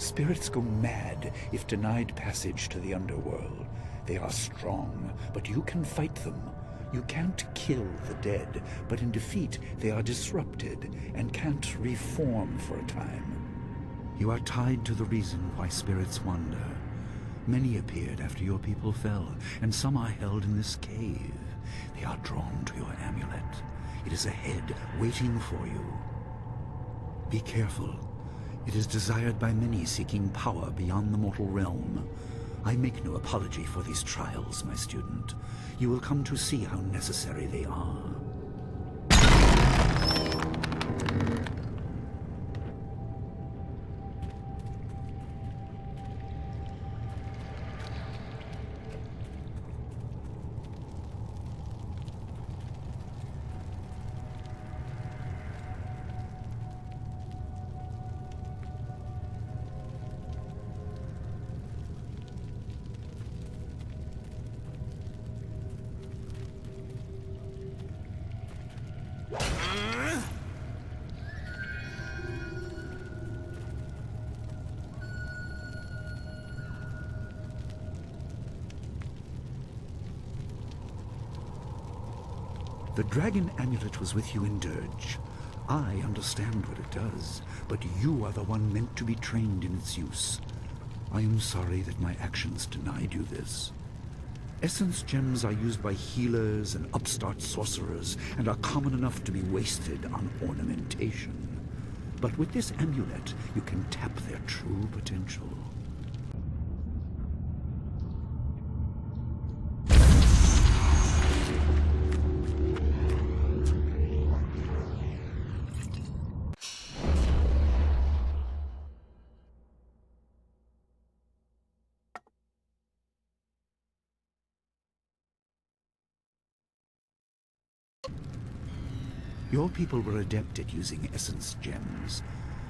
Spirits go mad if denied passage to the underworld. They are strong, but you can fight them. You can't kill the dead, but in defeat they are disrupted and can't reform for a time. You are tied to the reason why spirits wander. Many appeared after your people fell, and some are held in this cave. They are drawn to your amulet. It is ahead, waiting for you. Be careful. It is desired by many seeking power beyond the mortal realm. I make no apology for these trials, my student. You will come to see how necessary they are. The dragon amulet was with you in Dirge. I understand what it does, but you are the one meant to be trained in its use. I am sorry that my actions denied you this. Essence gems are used by healers and upstart sorcerers, and are common enough to be wasted on ornamentation. But with this amulet, you can tap their true potential. Your people were adept at using essence gems.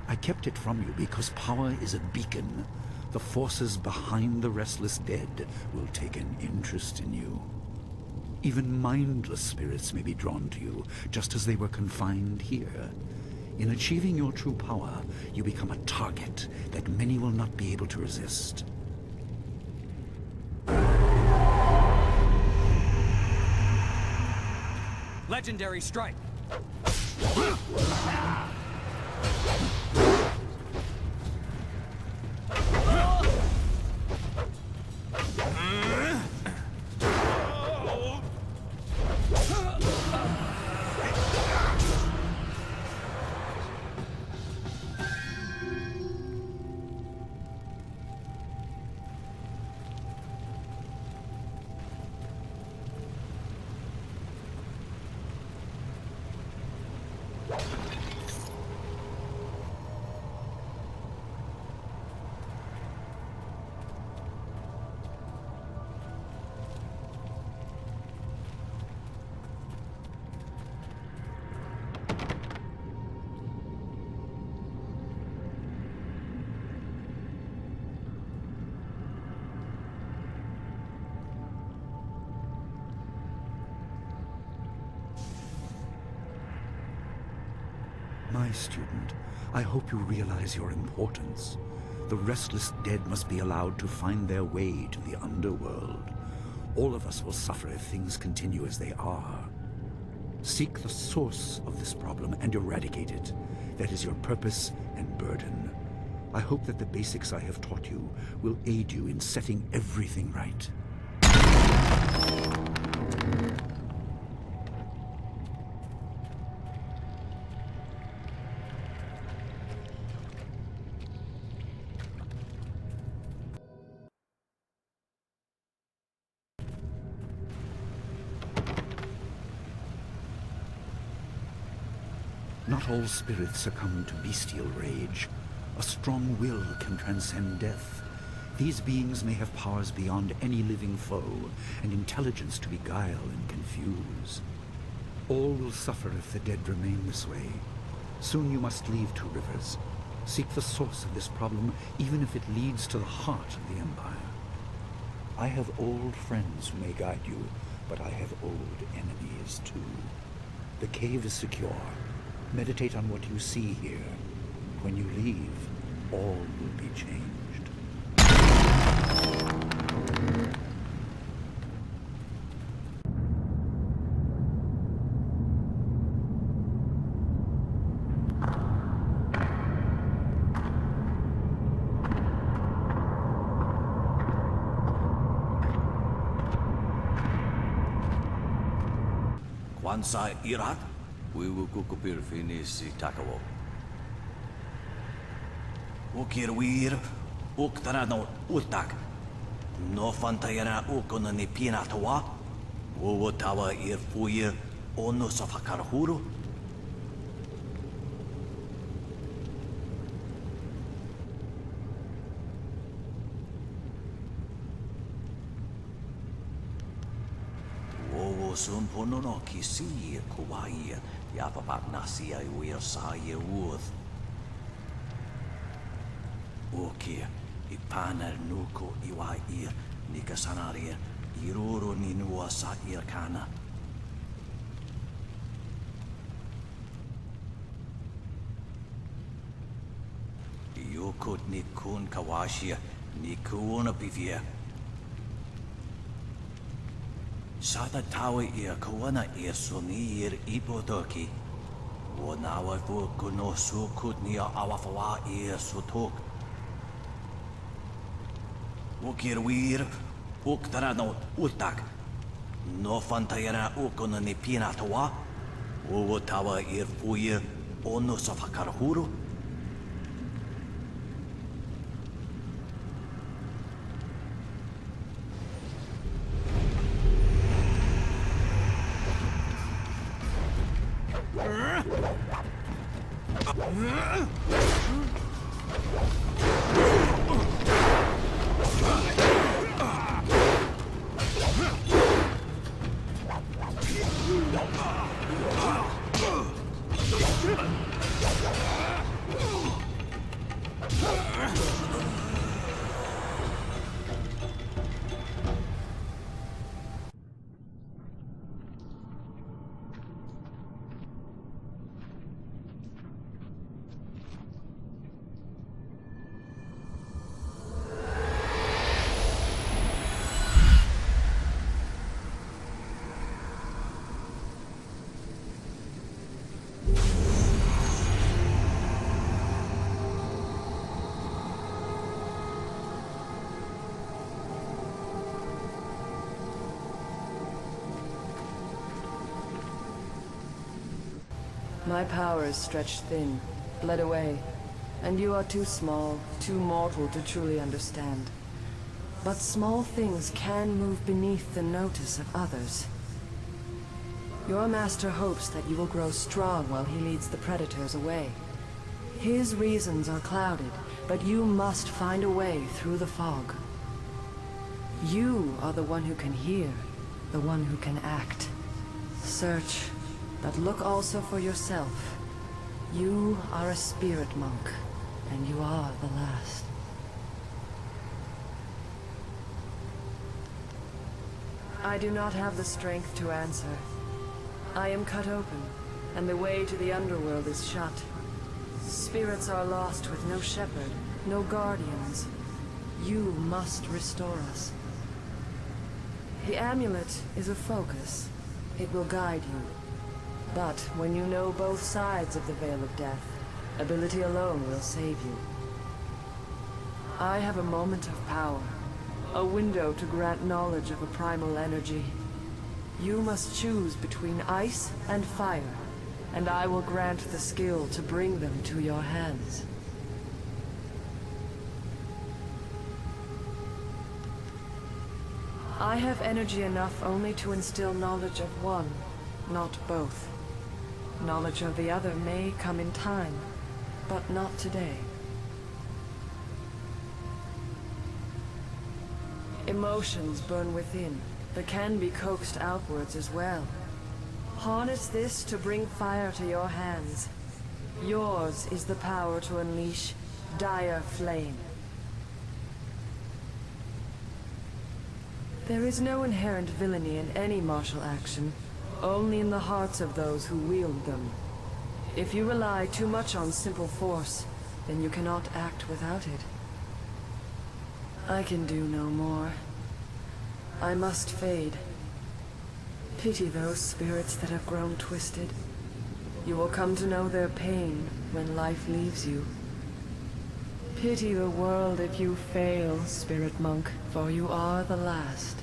I kept it from you because power is a beacon. The forces behind the restless dead will take an interest in you. Even mindless spirits may be drawn to you, just as they were confined here. In achieving your true power, you become a target that many will not be able to resist. Legendary strike! My student, I hope you realize your importance. The restless dead must be allowed to find their way to the underworld. All of us will suffer if things continue as they are. Seek the source of this problem and eradicate it. That is your purpose and burden. I hope that the basics I have taught you will aid you in setting everything right. Not all spirits succumb to bestial rage. A strong will can transcend death. These beings may have powers beyond any living foe, and intelligence to beguile and confuse. All will suffer if the dead remain this way. Soon you must leave Two Rivers. Seek the source of this problem, even if it leads to the heart of the Empire. I have old friends who may guide you, but I have old enemies too. The cave is secure. Meditate on what you see here. When you leave, all will be changed. Kwansa Irak, wiwu kukupir finis takawo. Ukir wir, uktana no utak. No fantayana ukona ni pinatawa. Wowo tawa ir fuir, ono safakarhuru. Sun ponono kisi kuwai ya papat nasi ay wir sa ye wuth. Oki ipanar nuko iwa ir nikasanaria iruro ninua sa irkana. Yokot nikun kawashia nikuona bivia. Sada tawa ia kawana ia suni ir ipotoki. Wanawa fu kuno sukut nia awafawa ia sutok. Ukir wir, uktara no utak. No fantayana ukona ni pinatawa. Wowo tawa ir fuir ono safakarhuru. My power is stretched thin, bled away, and you are too small, too mortal to truly understand. But small things can move beneath the notice of others. Your master hopes that you will grow strong while he leads the predators away. His reasons are clouded, but you must find a way through the fog. You are the one who can hear, the one who can act. Search. But look also for yourself. You are a spirit monk, and you are the last. I do not have the strength to answer. I am cut open, and the way to the underworld is shut. Spirits are lost with no shepherd, no guardians. You must restore us. The amulet is a focus. It will guide you. But when you know both sides of the Veil of Death, ability alone will save you. I have a moment of power, a window to grant knowledge of a primal energy. You must choose between ice and fire, and I will grant the skill to bring them to your hands. I have energy enough only to instill knowledge of one, not both. Knowledge of the other may come in time, but not today. Emotions burn within, but can be coaxed outwards as well. Harness this to bring fire to your hands. Yours is the power to unleash dire flame. There is no inherent villainy in any martial action, only in the hearts of those who wield them. If you rely too much on simple force, then you cannot act without it. I can do no more. I must fade. Pity those spirits that have grown twisted. You will come to know their pain when life leaves you. Pity the world if you fail, spirit monk, for you are the last.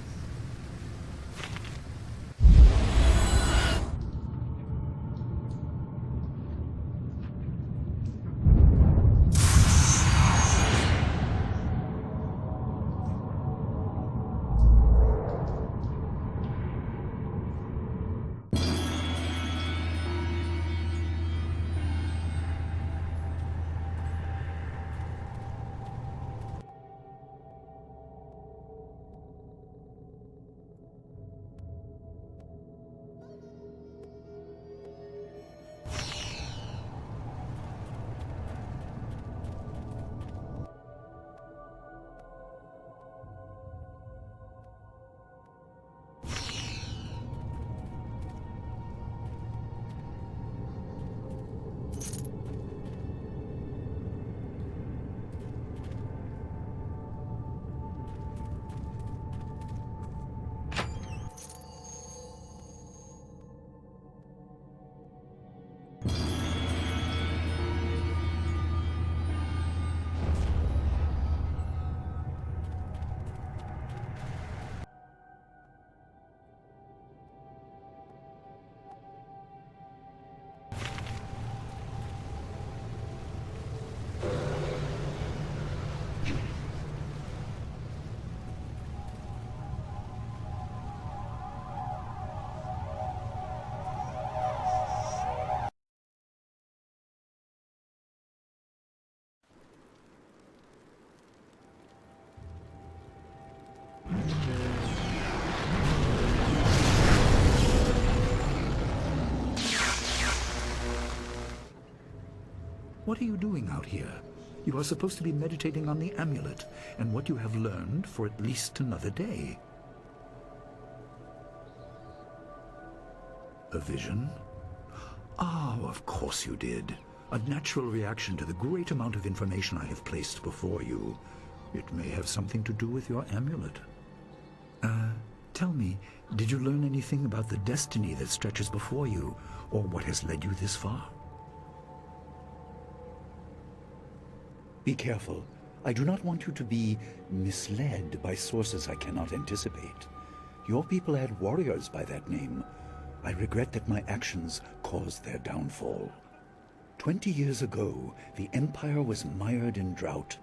What are you doing out here? You are supposed to be meditating on the amulet and what you have learned for at least another day. A vision? Ah, of course you did. A natural reaction to the great amount of information I have placed before you. It may have something to do with your amulet. Tell me, did you learn anything about the destiny that stretches before you, or what has led you this far? Be careful. I do not want you to be misled by sources I cannot anticipate. Your people had warriors by that name. I regret that my actions caused their downfall. 20 years ago, the Empire was mired in drought.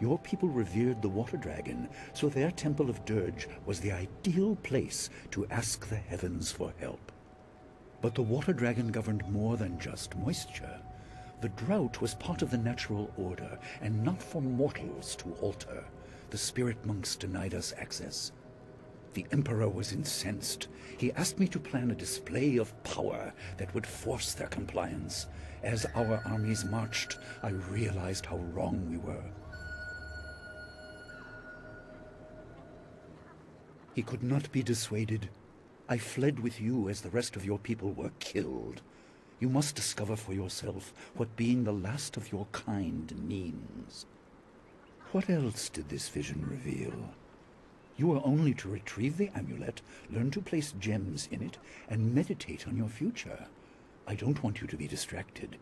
Your people revered the water dragon, so their temple of Dirge was the ideal place to ask the heavens for help. But the water dragon governed more than just moisture. The drought was part of the natural order, and not for mortals to alter. The spirit monks denied us access. The Emperor was incensed. He asked me to plan a display of power that would force their compliance. As our armies marched, I realized how wrong we were. He could not be dissuaded. I fled with you as the rest of your people were killed. You must discover for yourself what being the last of your kind means. What else did this vision reveal? You are only to retrieve the amulet, learn to place gems in it, and meditate on your future. I don't want you to be distracted.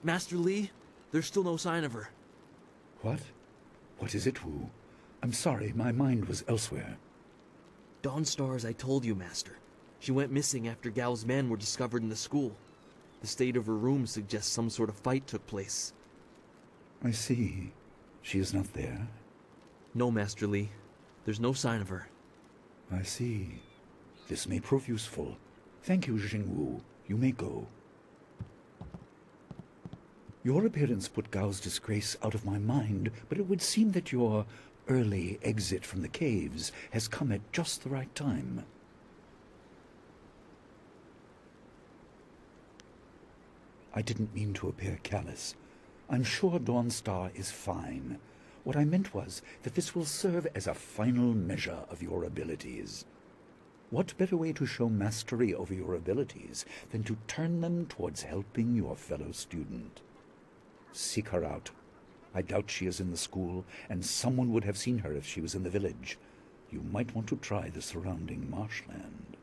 Master Li, there's still no sign of her. What? What is it, Wu? I'm sorry, my mind was elsewhere. Dawnstar, as I told you, Master. She went missing after Gao's men were discovered in the school. The state of her room suggests some sort of fight took place. I see. She is not there? No, Master Li. There's no sign of her. I see. This may prove useful. Thank you, Jingwu. You may go. Your appearance put Gao's disgrace out of my mind, but it would seem that your early exit from the caves has come at just the right time. I didn't mean to appear callous. I'm sure Dawnstar is fine. What I meant was that this will serve as a final measure of your abilities. What better way to show mastery over your abilities than to turn them towards helping your fellow student? Seek her out. I doubt she is in the school, and someone would have seen her if she was in the village. You might want to try the surrounding marshland.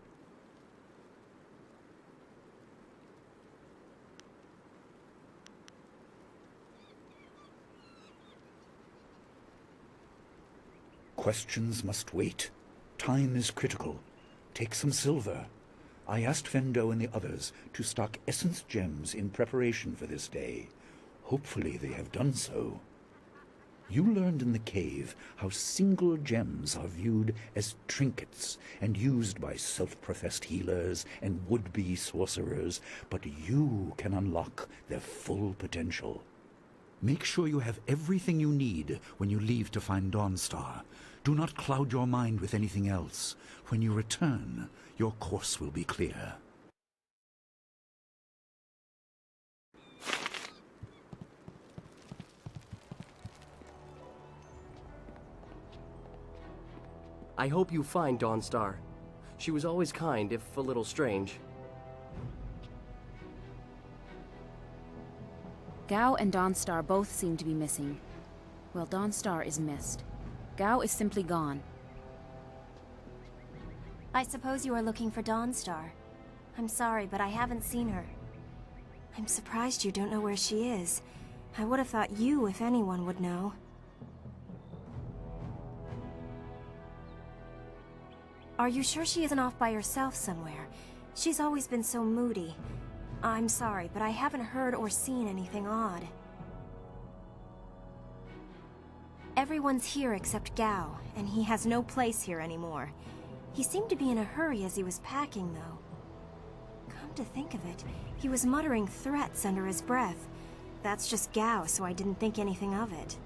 Questions must wait. Time is critical. Take some silver. I asked Fendo and the others to stock essence gems in preparation for this day. Hopefully they have done so. You learned in the cave how single gems are viewed as trinkets and used by self-professed healers and would-be sorcerers, but you can unlock their full potential. Make sure you have everything you need when you leave to find Dawnstar. Do not cloud your mind with anything else. When you return, your course will be clear. I hope you find Dawnstar. She was always kind, if a little strange. Gao and Dawnstar both seem to be missing. Well, Dawnstar is missed. Gao is simply gone. I suppose you are looking for Dawnstar. I'm sorry, but I haven't seen her. I'm surprised you don't know where she is. I would have thought you, if anyone, would know. Are you sure she isn't off by herself somewhere? She's always been so moody. I'm sorry, but I haven't heard or seen anything odd. Everyone's here except Gao, and he has no place here anymore. He seemed to be in a hurry as he was packing, though. Come to think of it, he was muttering threats under his breath. That's just Gao, so I didn't think anything of it.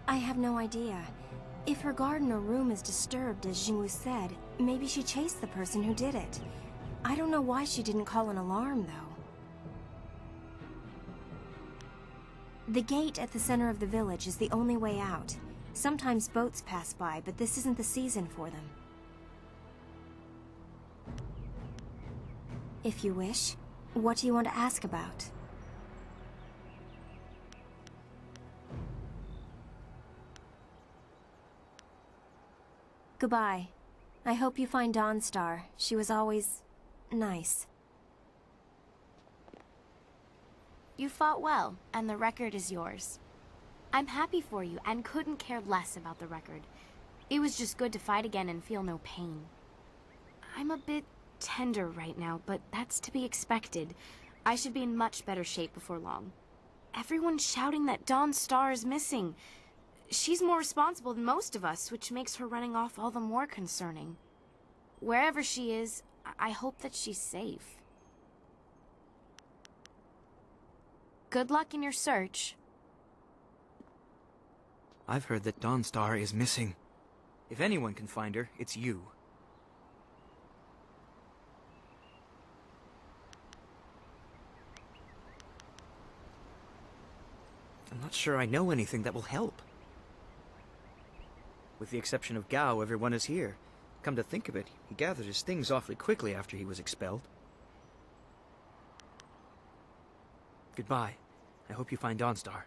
I have no idea. If her garden or room is disturbed, as Jingwu said, maybe she chased the person who did it. I don't know why she didn't call an alarm, though. The gate at the center of the village is the only way out. Sometimes boats pass by, but this isn't the season for them. If you wish, what do you want to ask about? Goodbye. I hope you find Dawnstar. She was always nice. You fought well, and the record is yours. I'm happy for you, and couldn't care less about the record. It was just good to fight again and feel no pain. I'm a bit tender right now, but that's to be expected. I should be in much better shape before long. Everyone's shouting that Dawnstar is missing. She's more responsible than most of us, which makes her running off all the more concerning. Wherever she is, I hope that she's safe. Good luck in your search. I've heard that Dawnstar is missing. If anyone can find her, it's you. I'm not sure I know anything that will help. With the exception of Gao, everyone is here. Come to think of it, he gathered his things awfully quickly after he was expelled. Goodbye. I hope you find Dawnstar.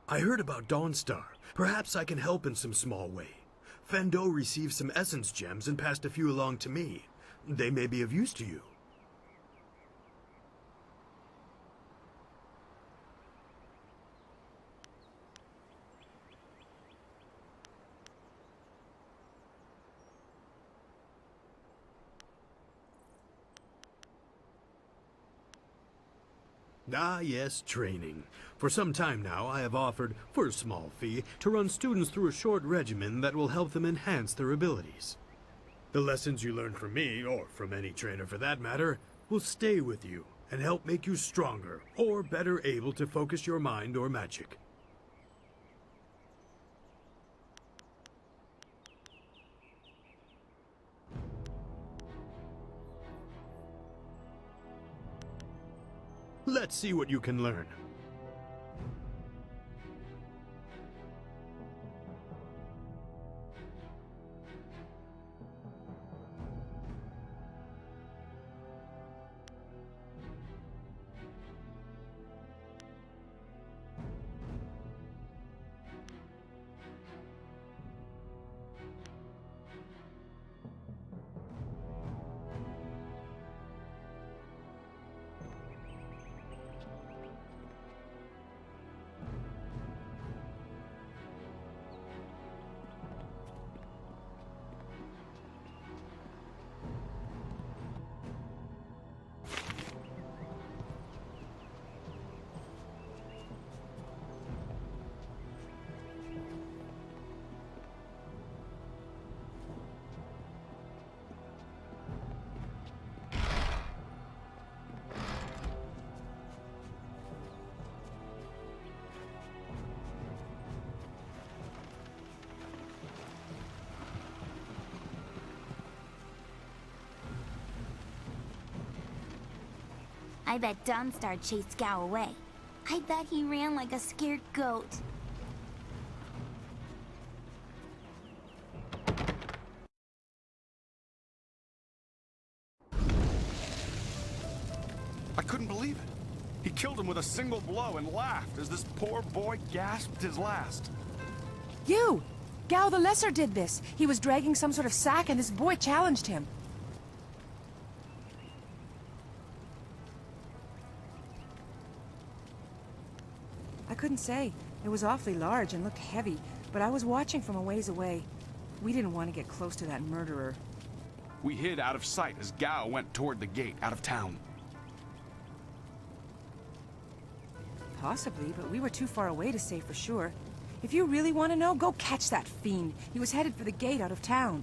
I heard about Dawnstar. Perhaps I can help in some small way. Fendo received some essence gems and passed a few along to me. They may be of use to you. Ah, yes, training. For some time now, I have offered, for a small fee, to run students through a short regimen that will help them enhance their abilities. The lessons you learn from me, or from any trainer for that matter, will stay with you and help make you stronger, or better able to focus your mind or magic. Let's see what you can learn. I bet Dawnstar chased Gao away. I bet he ran like a scared goat. I couldn't believe it. He killed him with a single blow and laughed as this poor boy gasped his last. You! Gao the Lesser did this. He was dragging some sort of sack and this boy challenged him. I couldn't say. It was awfully large and looked heavy, but I was watching from a ways away. We didn't want to get close to that murderer. We hid out of sight as Gao went toward the gate out of town. Possibly, but we were too far away to say for sure. If you really want to know, go catch that fiend. He was headed for the gate out of town.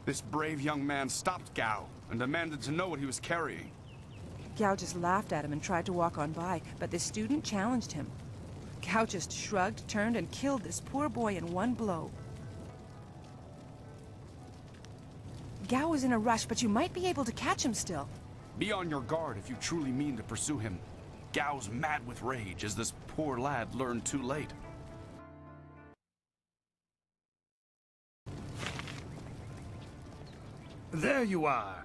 This brave young man stopped Gao and demanded to know what he was carrying. Gao just laughed at him and tried to walk on by, but the student challenged him. Gao just shrugged, turned, and killed this poor boy in one blow. Gao was in a rush, but you might be able to catch him still. Be on your guard if you truly mean to pursue him. Gao's mad with rage as this poor lad learned too late. There you are.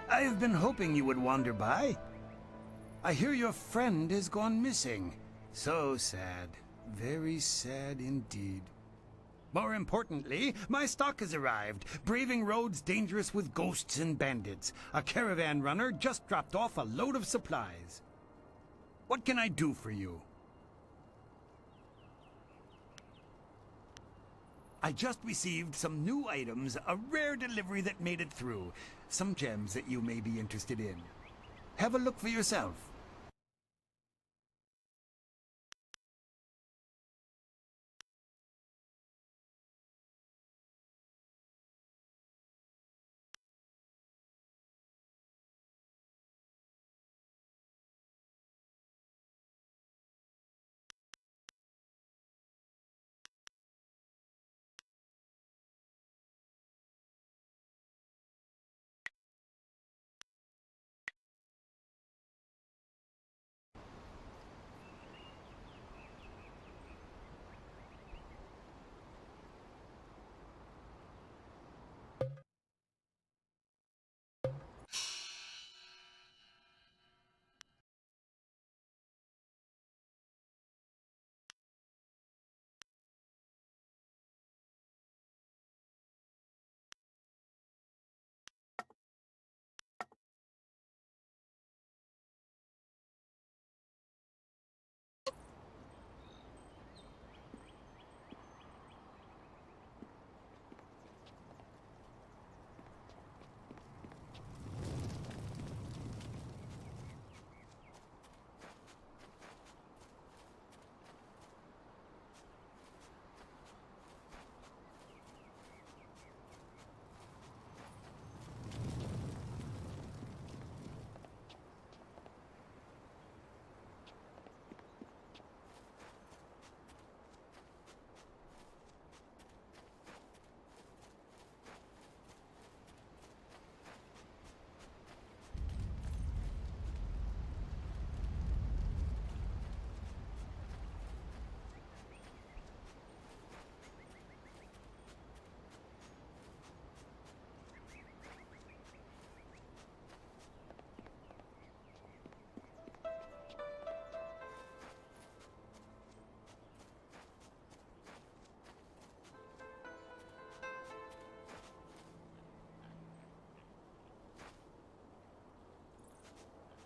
I have been hoping you would wander by. I hear your friend has gone missing. So sad. Very sad indeed. More importantly, my stock has arrived, braving roads dangerous with ghosts and bandits. A caravan runner just dropped off a load of supplies. What can I do for you? I just received some new items, a rare delivery that made it through. Some gems that you may be interested in. Have a look for yourself.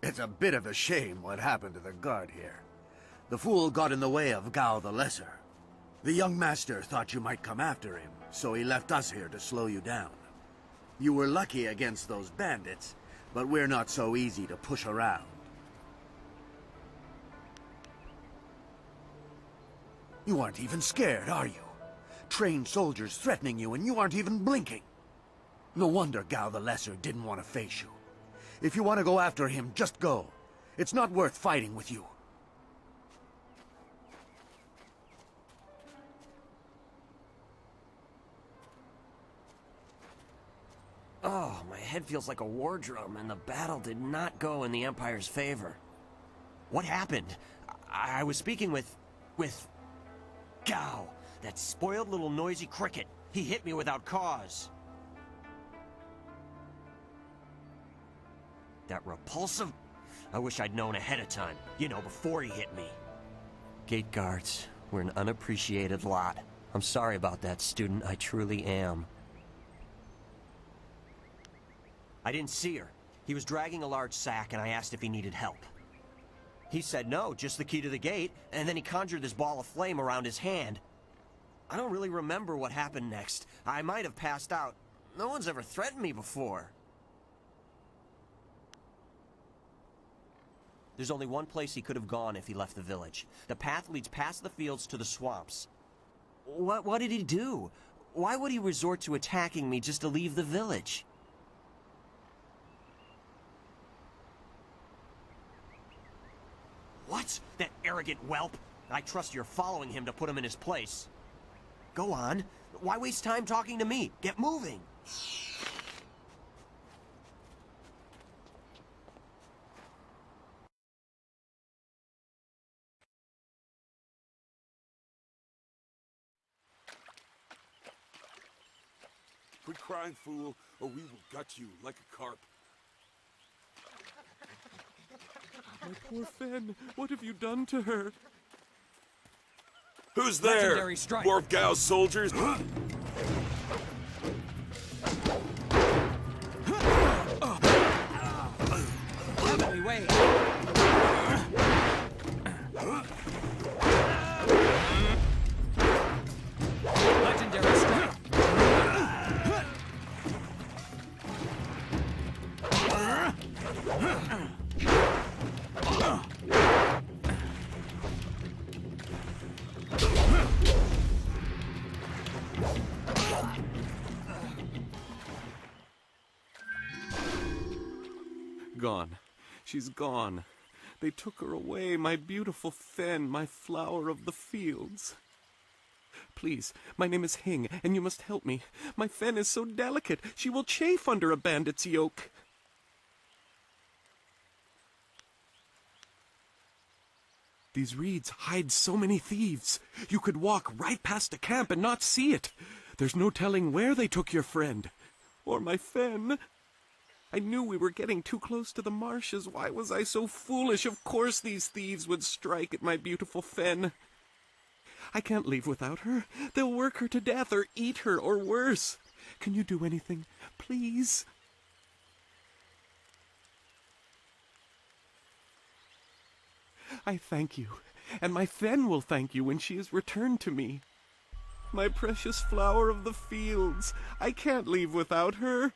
It's a bit of a shame what happened to the guard here. The fool got in the way of Gao the Lesser. The young master thought you might come after him, so he left us here to slow you down. You were lucky against those bandits, but we're not so easy to push around. You aren't even scared, are you? Trained soldiers threatening you and you aren't even blinking. No wonder Gao the Lesser didn't want to face you. If you want to go after him, just go. It's not worth fighting with you. Ah, Oh, my head feels like a war drum, and the battle did not go in the Empire's favor. What happened? I was speaking with Gao, that spoiled little noisy cricket. He hit me without cause. That repulsive... I wish I'd known ahead of time. You know, before he hit me. Gate guards, we're an unappreciated lot. I'm sorry about that, student. I truly am. I didn't see her. He was dragging a large sack, and I asked if he needed help. He said no, just the key to the gate, and then he conjured this ball of flame around his hand. I don't really remember what happened next. I might have passed out. No one's ever threatened me before. There's only one place he could have gone if he left the village. The path leads past the fields to the swamps. What did he do? Why would he resort to attacking me just to leave the village? What? That arrogant whelp? I trust you're following him to put him in his place. Go on. Why waste time talking to me? Get moving. Quit crying, fool, or we will gut you like a carp. My poor Fen, what have you done to her? Who's there? Legendary strike. More of Gao's soldiers? Heavenly wave. Legendary strike. Gone. She's gone. They took her away, my beautiful Fen, my flower of the fields. Please, my name is Hing, and you must help me. My Fen is so delicate, she will chafe under a bandit's yoke. These reeds hide so many thieves. You could walk right past a camp and not see it. There's no telling where they took your friend. Or my Fen. I knew we were getting too close to the marshes. Why was I so foolish? Of course these thieves would strike at my beautiful Fen. I can't leave without her. They'll work her to death or eat her or worse. Can you do anything? Please? I thank you, and my Fen will thank you when she is returned to me. My precious flower of the fields. I can't leave without her.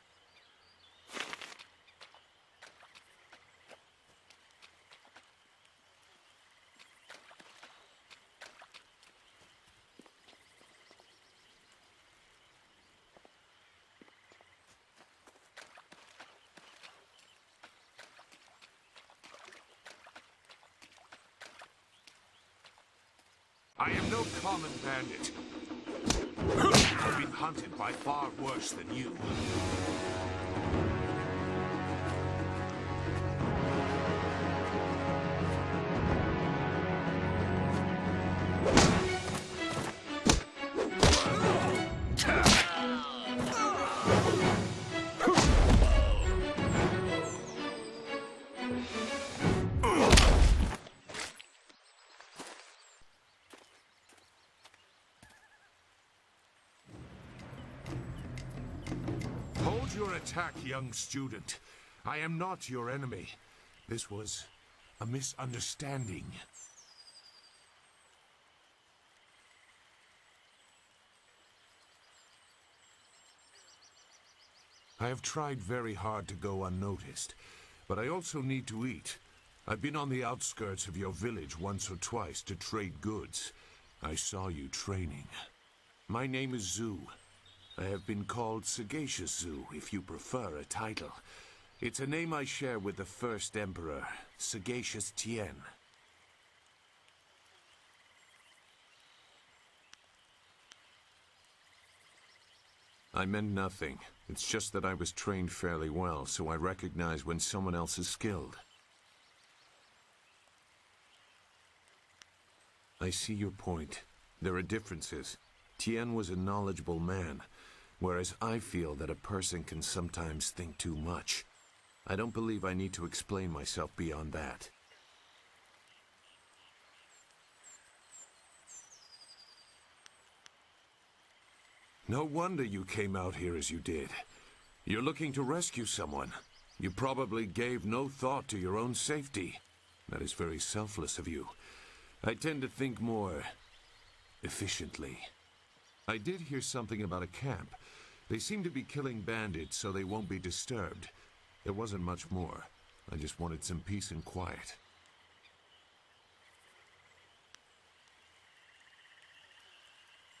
I am no common bandit. I've been hunted by far worse than you. Hold your attack, young student. I am not your enemy. This was a misunderstanding. I have tried very hard to go unnoticed, but I also need to eat. I've been on the outskirts of your village once or twice to trade goods. I saw you training. My name is Zhu. I have been called Sagacious Zhu, if you prefer a title. It's a name I share with the first emperor, Sagacious Tien. I meant nothing. It's just that I was trained fairly well, so I recognize when someone else is skilled. I see your point. There are differences. Tien was a knowledgeable man, whereas I feel that a person can sometimes think too much. I don't believe I need to explain myself beyond that. No wonder you came out here as you did. You're looking to rescue someone. You probably gave no thought to your own safety. That is very selfless of you. I tend to think more efficiently. I did hear something about a camp. They seem to be killing bandits so they won't be disturbed. There wasn't much more. I just wanted some peace and quiet.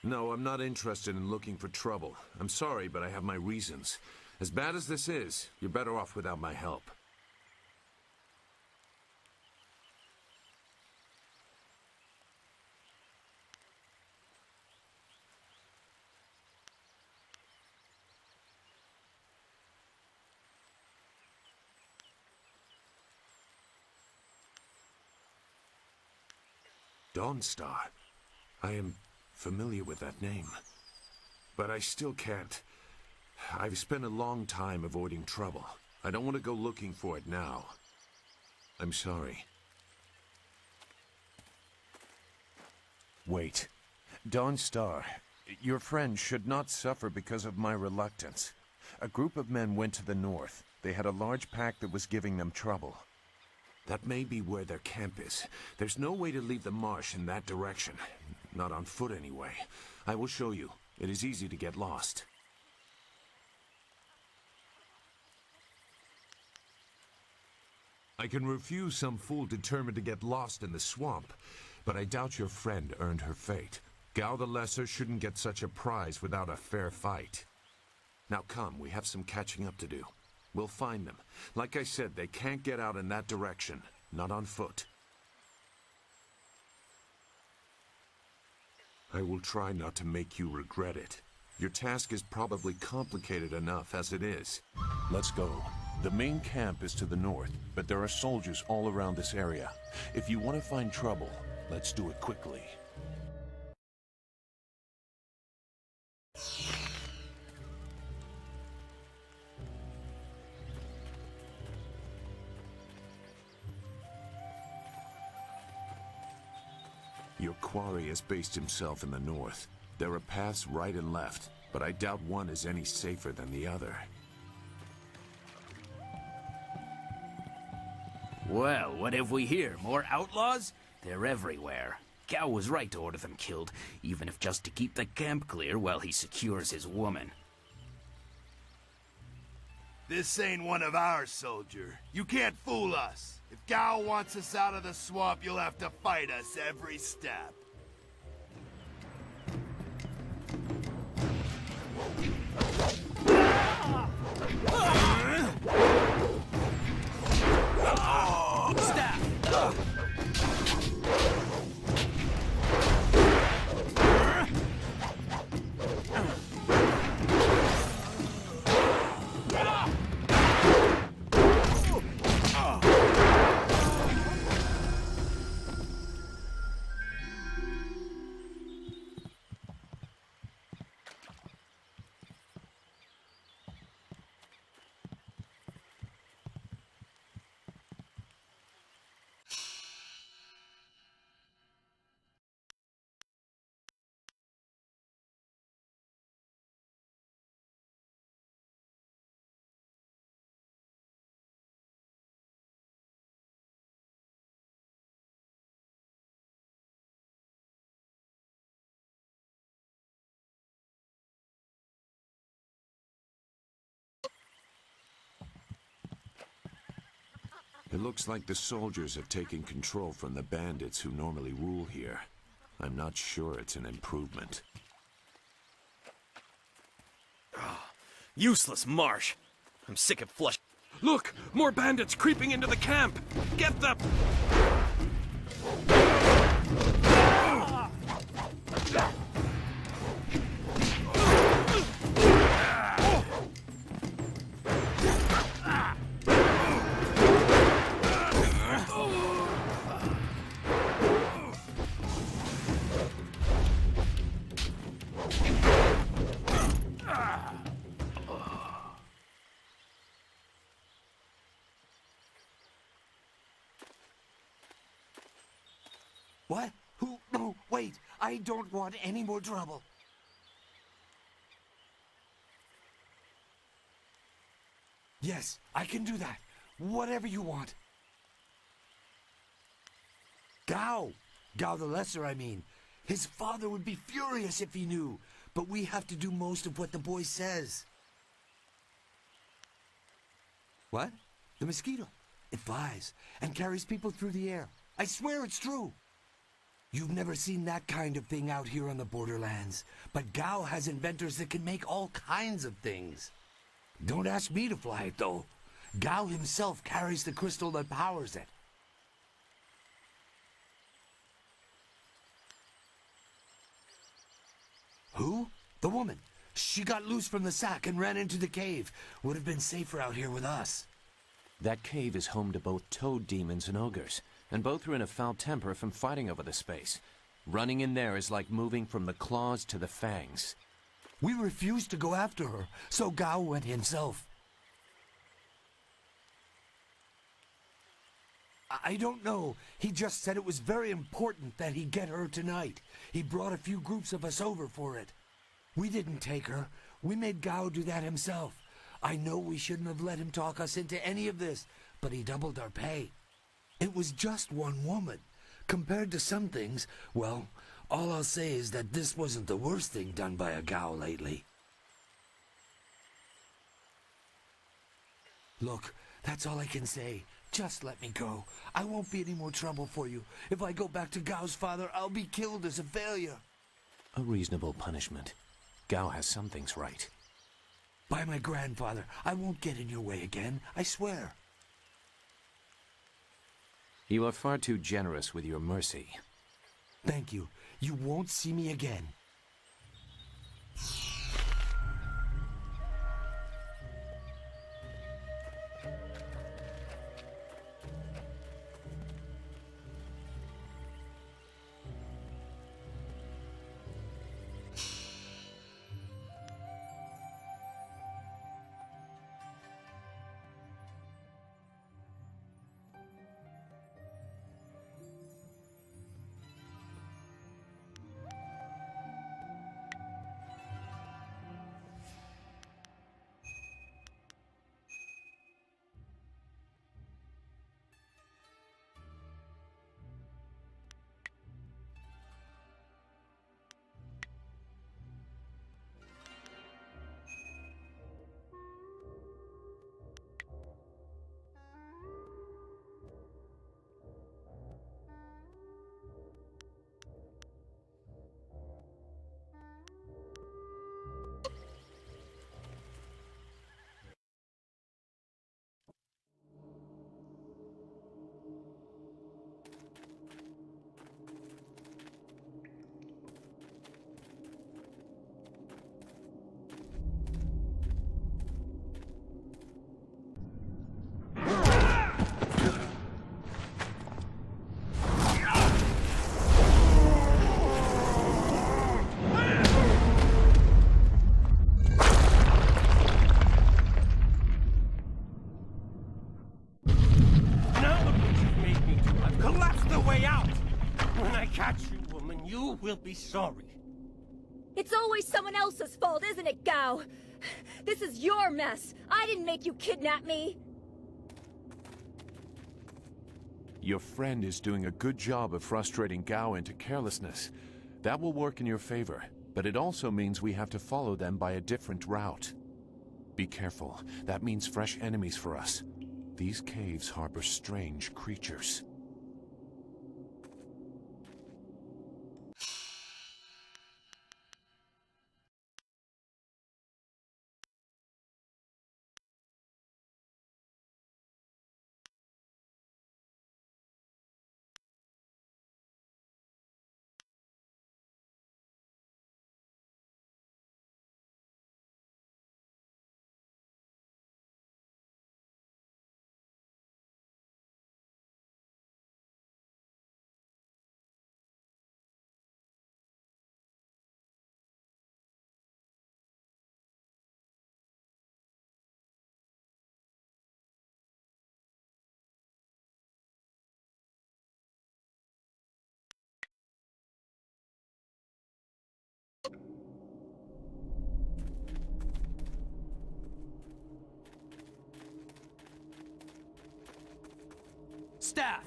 No, I'm not interested in looking for trouble. I'm sorry, but I have my reasons. As bad as this is, you're better off without my help. Dawnstar. I am familiar with that name. But I still can't. I've spent a long time avoiding trouble. I don't want to go looking for it now. I'm sorry. Wait. Dawnstar, your friend should not suffer because of my reluctance. A group of men went to the north. They had a large pack that was giving them trouble. That may be where their camp is. There's no way to leave the marsh in that direction. Not on foot, anyway. I will show you. It is easy to get lost. I can refuse some fool determined to get lost in the swamp, but I doubt your friend earned her fate. Gao the Lesser shouldn't get such a prize without a fair fight. Now come, we have some catching up to do. We'll find them. Like I said, they can't get out in that direction. Not on foot. I will try not to make you regret it. Your task is probably complicated enough as it is. Let's go. The main camp is to the north, but there are soldiers all around this area. If you want to find trouble, let's do it quickly. Your quarry has based himself in the north. There are paths right and left, but I doubt one is any safer than the other. Well, what have we here? More outlaws? They're everywhere. Gao was right to order them killed, even if just to keep the camp clear while he secures his woman. This ain't one of our soldier. You can't fool us. If Gao wants us out of the swamp, you'll have to fight us every step. It looks like the soldiers have taken control from the bandits who normally rule here. I'm not sure it's an improvement. Useless marsh. I'm sick of flush. Look! More bandits creeping into the camp! Get them! What? Who? No, wait. I don't want any more trouble. Yes, I can do that. Whatever you want. Gao! Gao the Lesser, I mean. His father would be furious if he knew. But we have to do most of what the boy says. What? The mosquito. It flies and carries people through the air. I swear it's true. You've never seen that kind of thing out here on the borderlands. But Gao has inventors that can make all kinds of things. Don't ask me to fly it, though. Gao himself carries the crystal that powers it. Who? The woman. She got loose from the sack and ran into the cave. Would have been safer out here with us. That cave is home to both toad demons and ogres, and both are in a foul temper from fighting over the space. Running in there is like moving from the claws to the fangs. We refused to go after her, so Gao went himself. I don't know. He just said it was very important that he get her tonight. He brought a few groups of us over for it. We didn't take her. We made Gao do that himself. I know we shouldn't have let him talk us into any of this, but he doubled our pay. It was just one woman. Compared to some things, well, all I'll say is that this wasn't the worst thing done by a Gao lately. Look, that's all I can say. Just let me go. I won't be any more trouble for you. If I go back to Gao's father, I'll be killed as a failure. A reasonable punishment. Gao has some things right. By my grandfather, I won't get in your way again, I swear. You are far too generous with your mercy. Thank you. You won't see me again. Will be sorry. It's always someone else's fault, isn't it, Gao? This is your mess. I didn't make you kidnap me. Your friend is doing a good job of frustrating Gao into carelessness. That will work in your favor, but it also means we have to follow them by a different route. Be careful. That means fresh enemies for us. These caves harbor strange creatures. Staff!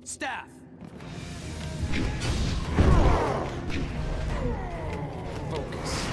Staff! Focus.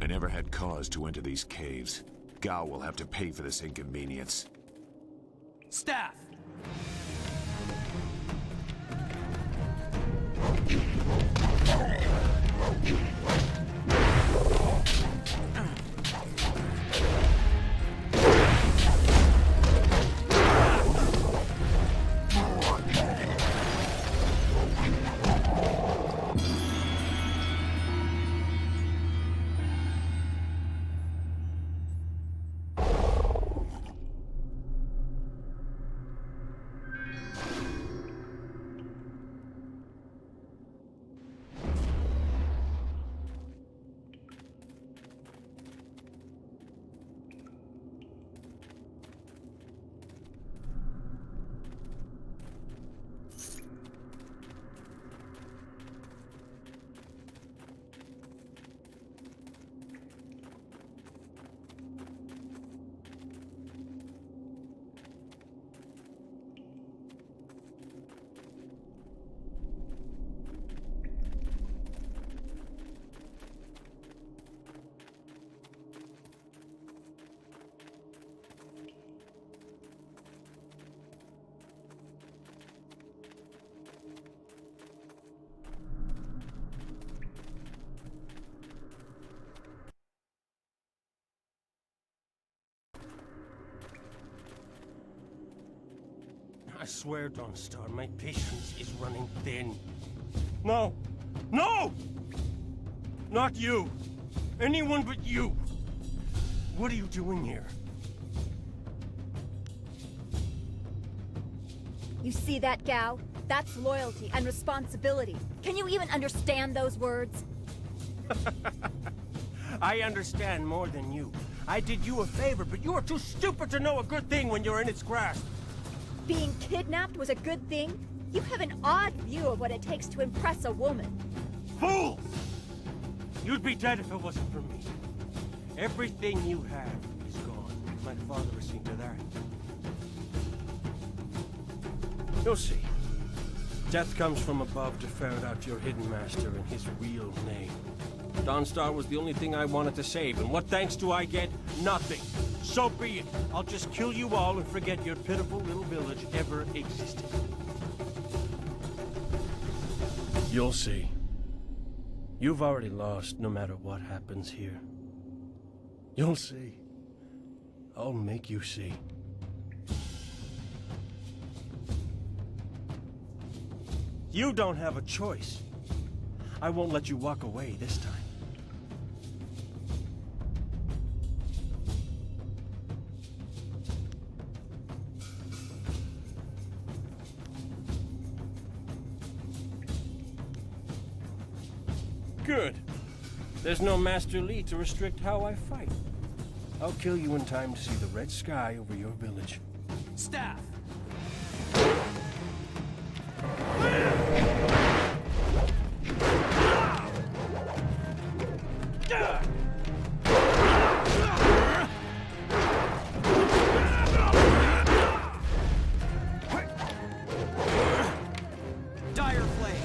I never had cause to enter these caves. Gao will have to pay for this inconvenience. Staff! I swear, Dawnstar, my patience is running thin. No! No! Not you! Anyone but you! What are you doing here? You see that, Gao? That's loyalty and responsibility. Can you even understand those words? I understand more than you. I did you a favor, but you are too stupid to know a good thing when you're in its grasp. Being kidnapped was a good thing? You have an odd view of what it takes to impress a woman. Fools! You'd be dead if it wasn't for me. Everything you have is gone. My father has seen to that. You'll see. Death comes from above to ferret out your hidden master and his real name. Dawnstar was the only thing I wanted to save, and what thanks do I get? Nothing. So be it. I'll just kill you all and forget your pitiful little village ever existed. You'll see. You've already lost no matter what happens here. You'll see. I'll make you see. You don't have a choice. I won't let you walk away this time. Good. There's no Master Li to restrict how I fight. I'll kill you in time to see the red sky over your village. Staff! Dire Flame!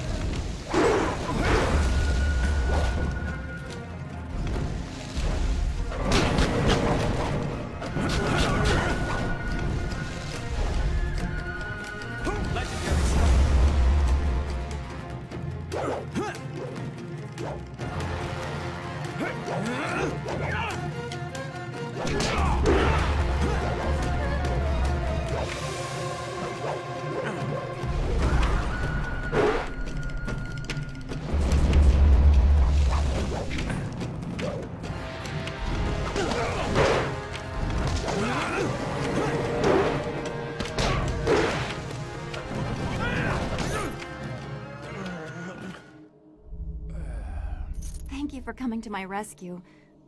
Thank you for coming to my rescue.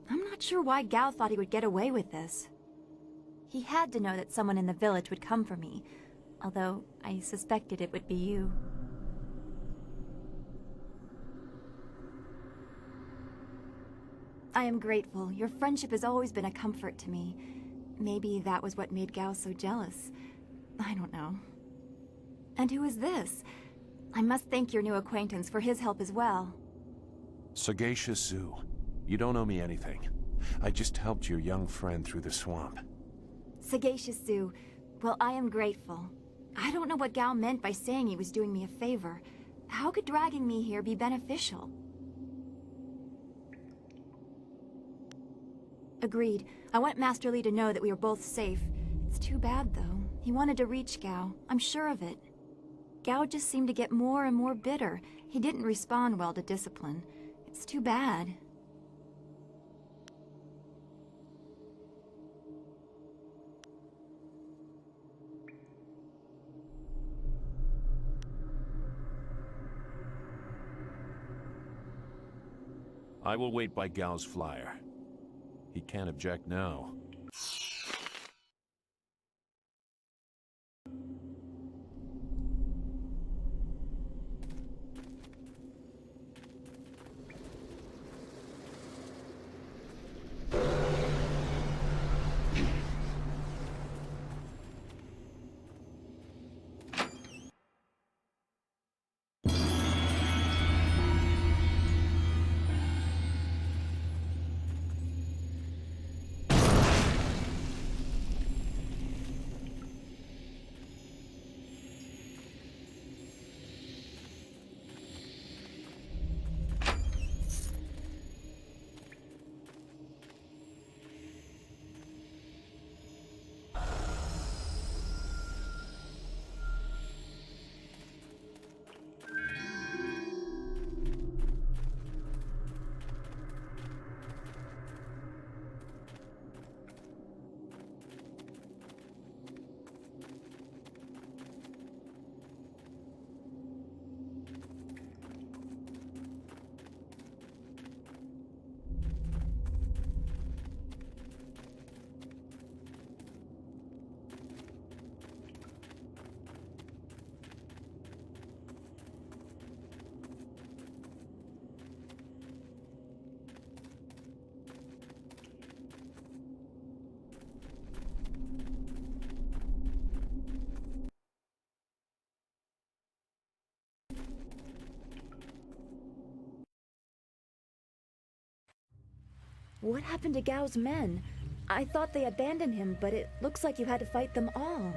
I'm not sure why Gao thought he would get away with this. He had to know that someone in the village would come for me, although I suspected it would be you. I am grateful. Your friendship has always been a comfort to me. Maybe that was what made Gao so jealous. I don't know. And who is this? I must thank your new acquaintance for his help as well. Sagacious Zoo. You don't owe me anything. I just helped your young friend through the swamp. Sagacious Zoo. Well, I am grateful. I don't know what Gao meant by saying he was doing me a favor. How could dragging me here be beneficial? Agreed. I want Master Li to know that we are both safe. It's too bad, though. He wanted to reach Gao. I'm sure of it. Gao just seemed to get more and more bitter. He didn't respond well to discipline. It's too bad. I will wait by Gao's flyer. He can't object now. What happened to Gao's men? I thought they abandoned him, but it looks like you had to fight them all.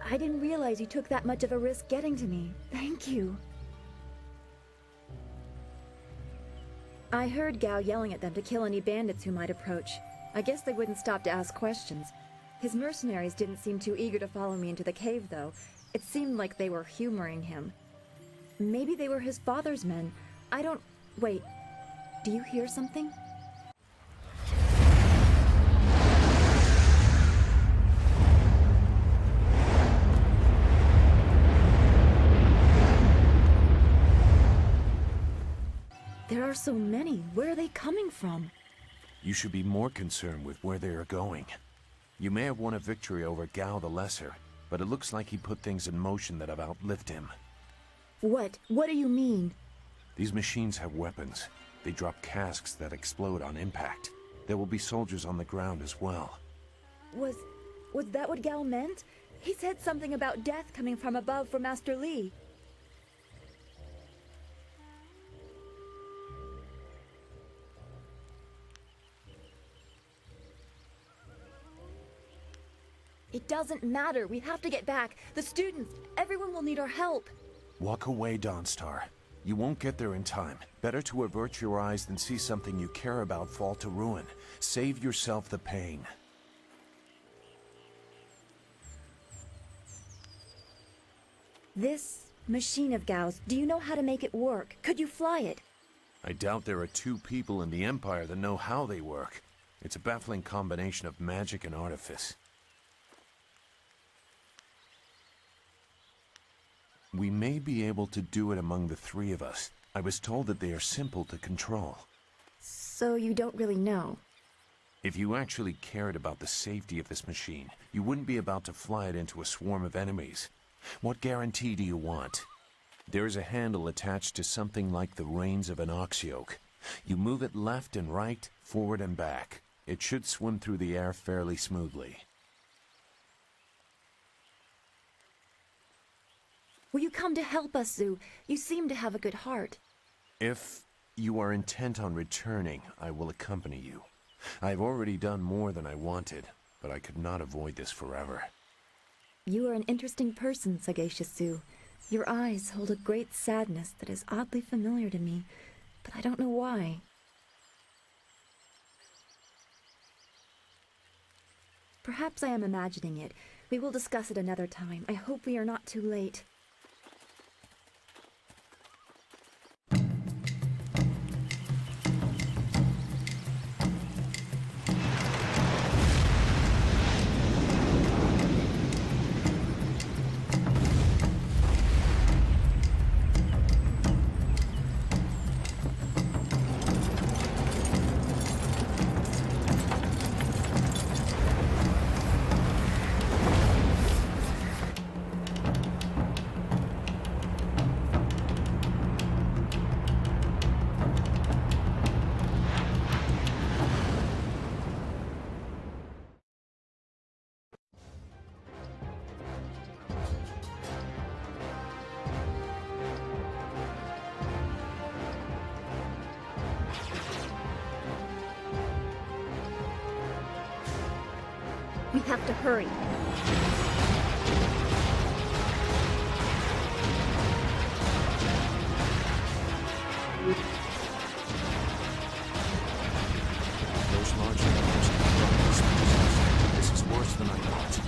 I didn't realize you took that much of a risk getting to me. Thank you. I heard Gao yelling at them to kill any bandits who might approach. I guess they wouldn't stop to ask questions. His mercenaries didn't seem too eager to follow me into the cave, though. It seemed like they were humoring him. Maybe they were his father's men. I don't... Wait. Do you hear something? There are so many. Where are they coming from? You should be more concerned with where they are going. You may have won a victory over Gao the Lesser, but it looks like he put things in motion that have outlived him. What? What do you mean? These machines have weapons. They drop casks that explode on impact. There will be soldiers on the ground as well. Was that what Gao meant? He said something about death coming from above for Master Li. It doesn't matter. We have to get back. The students, everyone will need our help. Walk away, Dawnstar. You won't get there in time. Better to avert your eyes than see something you care about fall to ruin. Save yourself the pain. This machine of Gao's, do you know how to make it work? Could you fly it? I doubt there are two people in the Empire that know how they work. It's a baffling combination of magic and artifice. We may be able to do it among the three of us. I was told that they are simple to control. So you don't really know? If you actually cared about the safety of this machine, you wouldn't be about to fly it into a swarm of enemies. What guarantee do you want? There is a handle attached to something like the reins of an ox yoke. You move it left and right, forward and back. It should swim through the air fairly smoothly. Will you come to help us, Zhu? You seem to have a good heart. If you are intent on returning, I will accompany you. I've already done more than I wanted, but I could not avoid this forever. You are an interesting person, sagacious Zhu. Your eyes hold a great sadness that is oddly familiar to me, but I don't know why. Perhaps I am imagining it. We will discuss it another time. I hope we are not too late. We have to hurry. Those large numbers can drop these species. This is worse than I thought.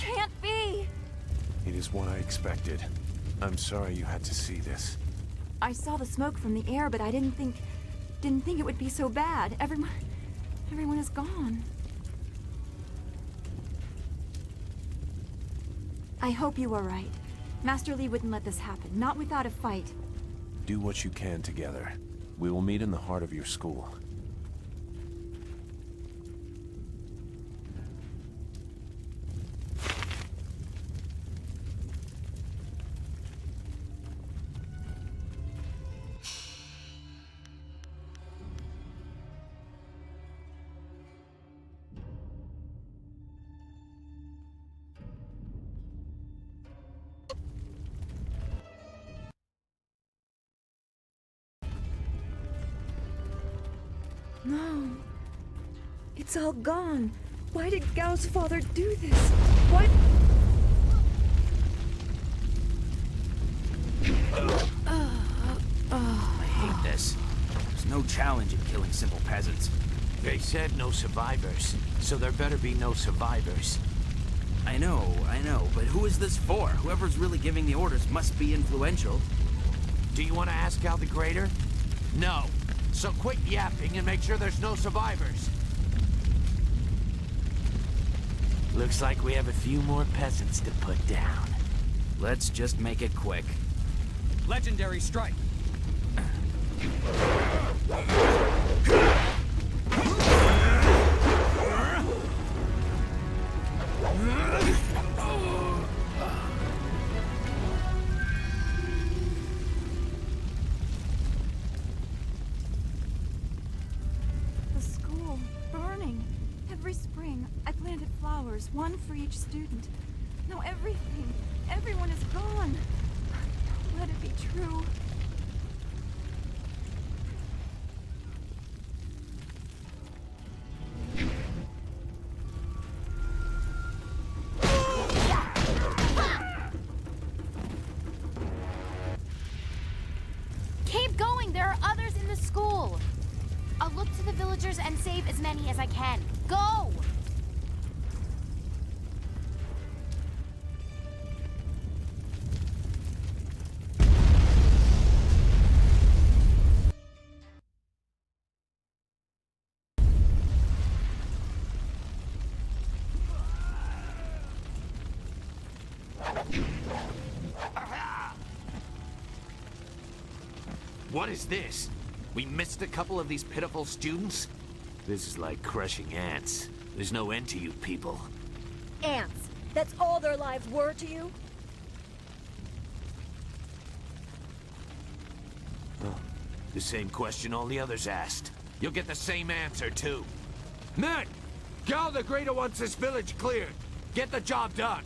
can't be! It is what I expected. I'm sorry you had to see this. I saw the smoke from the air, but I didn't think it would be so bad. Everyone is gone. I hope you were right. Master Li wouldn't let this happen, not without a fight. Do what you can together. We will meet in the heart of your school. No. It's all gone. Why did Gao's father do this? What? I hate this. There's no challenge in killing simple peasants. They said no survivors, so there better be no survivors. I know, but who is this for? Whoever's really giving the orders must be influential. Do you want to ask Gal the Greater? No. So quit yapping and make sure there's no survivors. Looks like we have a few more peasants to put down. Let's just make it quick. Legendary strike! The school, burning. Every spring, I planted flowers, one for each student. Now everything, everyone is gone. Let it be true. Keep going! There are others in the school! I'll look to the villagers and save as many as I can. Go! What is this? We missed a couple of these pitiful students? This is like crushing ants. There's no end to you people. Ants. That's all their lives were to you? The same question all the others asked. You'll get the same answer, too. Men! Gal the Greater wants this village cleared. Get the job done.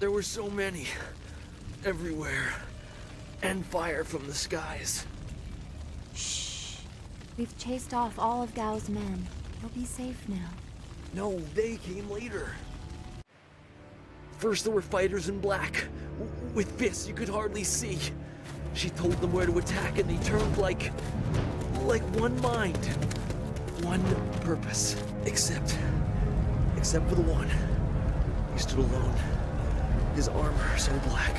There were so many. Everywhere. And fire from the skies. Shh. We've chased off all of Gao's men. He'll be safe now. No, they came later. First there were fighters in black. With fists you could hardly see. She told them where to attack and they turned like one mind. One purpose. Except for the one. He stood alone. His armor so black.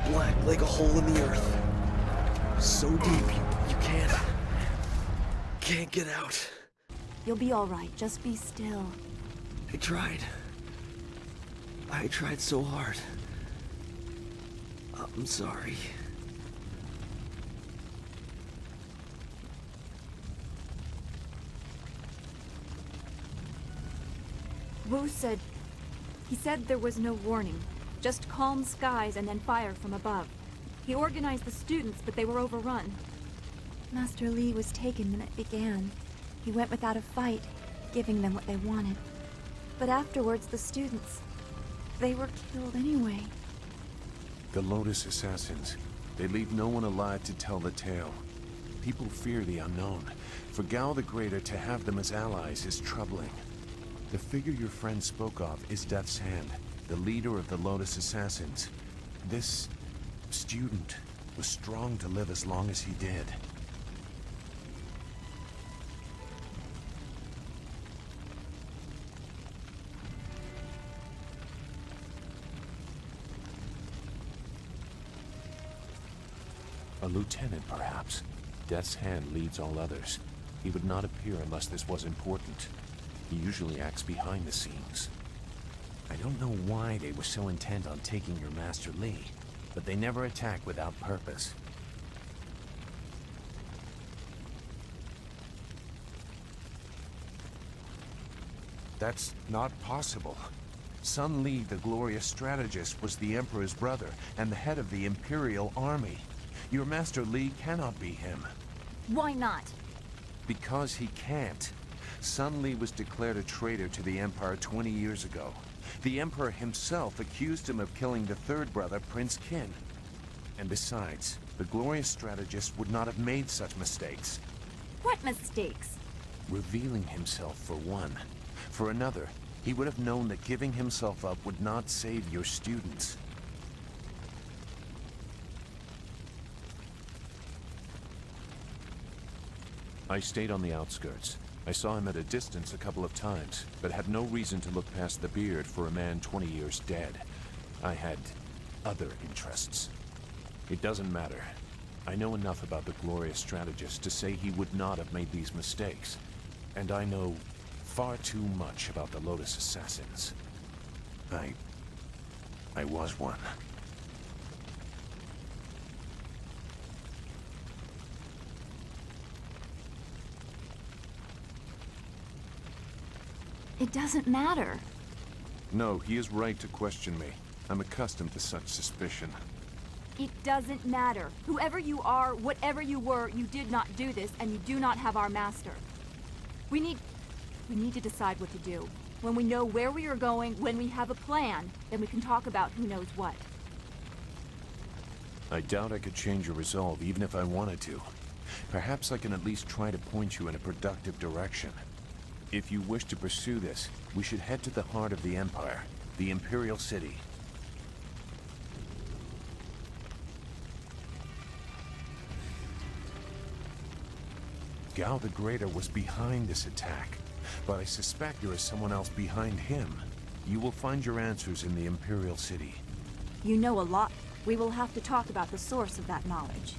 Black like a hole in the earth. So deep you can't get out. You'll be all right. Just be still. I tried so hard. I'm sorry. Wu said... He said there was no warning. Just calm skies and then fire from above. He organized the students, but they were overrun. Master Li was taken when it began. He went without a fight, giving them what they wanted. But afterwards, the students... they were killed anyway. The Lotus Assassins. They leave no one alive to tell the tale. People fear the unknown. For Gao the Greater to have them as allies is troubling. The figure your friend spoke of is Death's Hand, the leader of the Lotus Assassins. This student was strong to live as long as he did. A lieutenant, perhaps. Death's Hand leads all others. He would not appear unless this was important. He usually acts behind the scenes. I don't know why they were so intent on taking your Master Li, but they never attack without purpose. That's not possible. Sun Li, the glorious strategist, was the Emperor's brother and the head of the Imperial Army. Your Master Li cannot be him. Why not? Because he can't. Sun Li was declared a traitor to the Empire 20 years ago. The Emperor himself accused him of killing the third brother, Prince Qin. And besides, the glorious strategist would not have made such mistakes. What mistakes? Revealing himself, for one. For another, he would have known that giving himself up would not save your students. I stayed on the outskirts. I saw him at a distance a couple of times, but had no reason to look past the beard for a man 20 years dead. I had other interests. It doesn't matter. I know enough about the glorious strategist to say he would not have made these mistakes. And I know far too much about the Lotus Assassins. I was one. It doesn't matter. No, he is right to question me. I'm accustomed to such suspicion. It doesn't matter. Whoever you are, whatever you were, you did not do this, and you do not have our master. We need to decide what to do. When we know where we are going, when we have a plan, then we can talk about who knows what. I doubt I could change your resolve, even if I wanted to. Perhaps I can at least try to point you in a productive direction. If you wish to pursue this, we should head to the heart of the Empire, the Imperial City. Gao the Greater was behind this attack, but I suspect there is someone else behind him. You will find your answers in the Imperial City. You know a lot. We will have to talk about the source of that knowledge.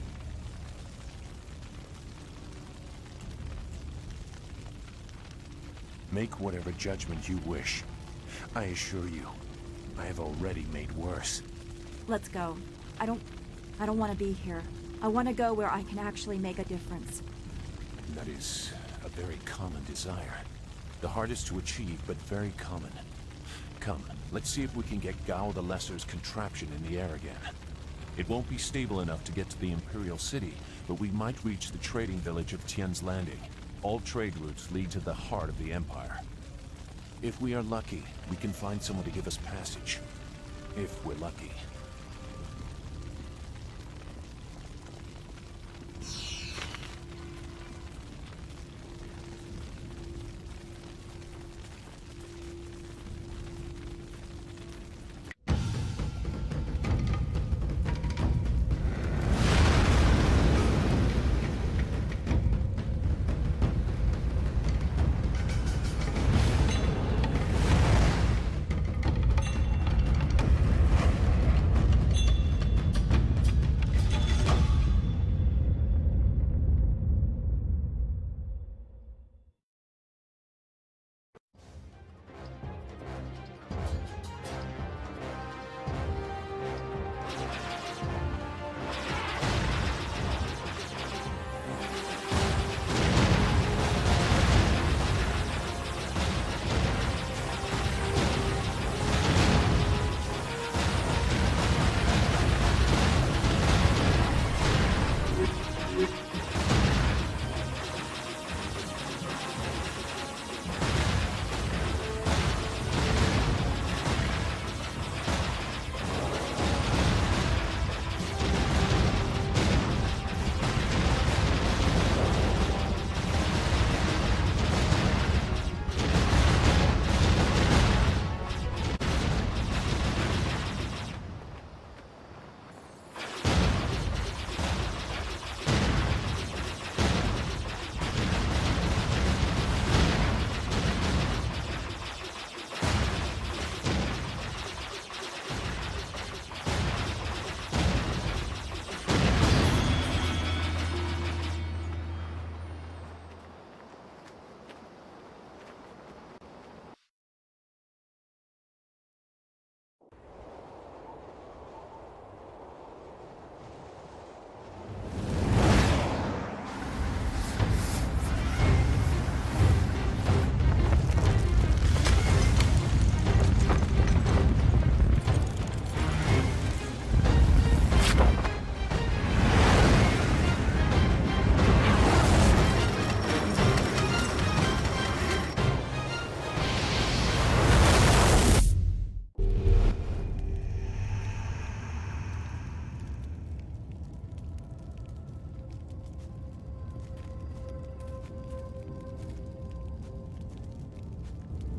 Make whatever judgment you wish. I assure you, I have already made worse. Let's go. I don't want to be here. I want to go where I can actually make a difference. That is a very common desire. The hardest to achieve, but very common. Come, let's see if we can get Gao the Lesser's contraption in the air again. It won't be stable enough to get to the Imperial City, but we might reach the trading village of Tian's Landing. All trade routes lead to the heart of the Empire. If we are lucky, we can find someone to give us passage. If we're lucky.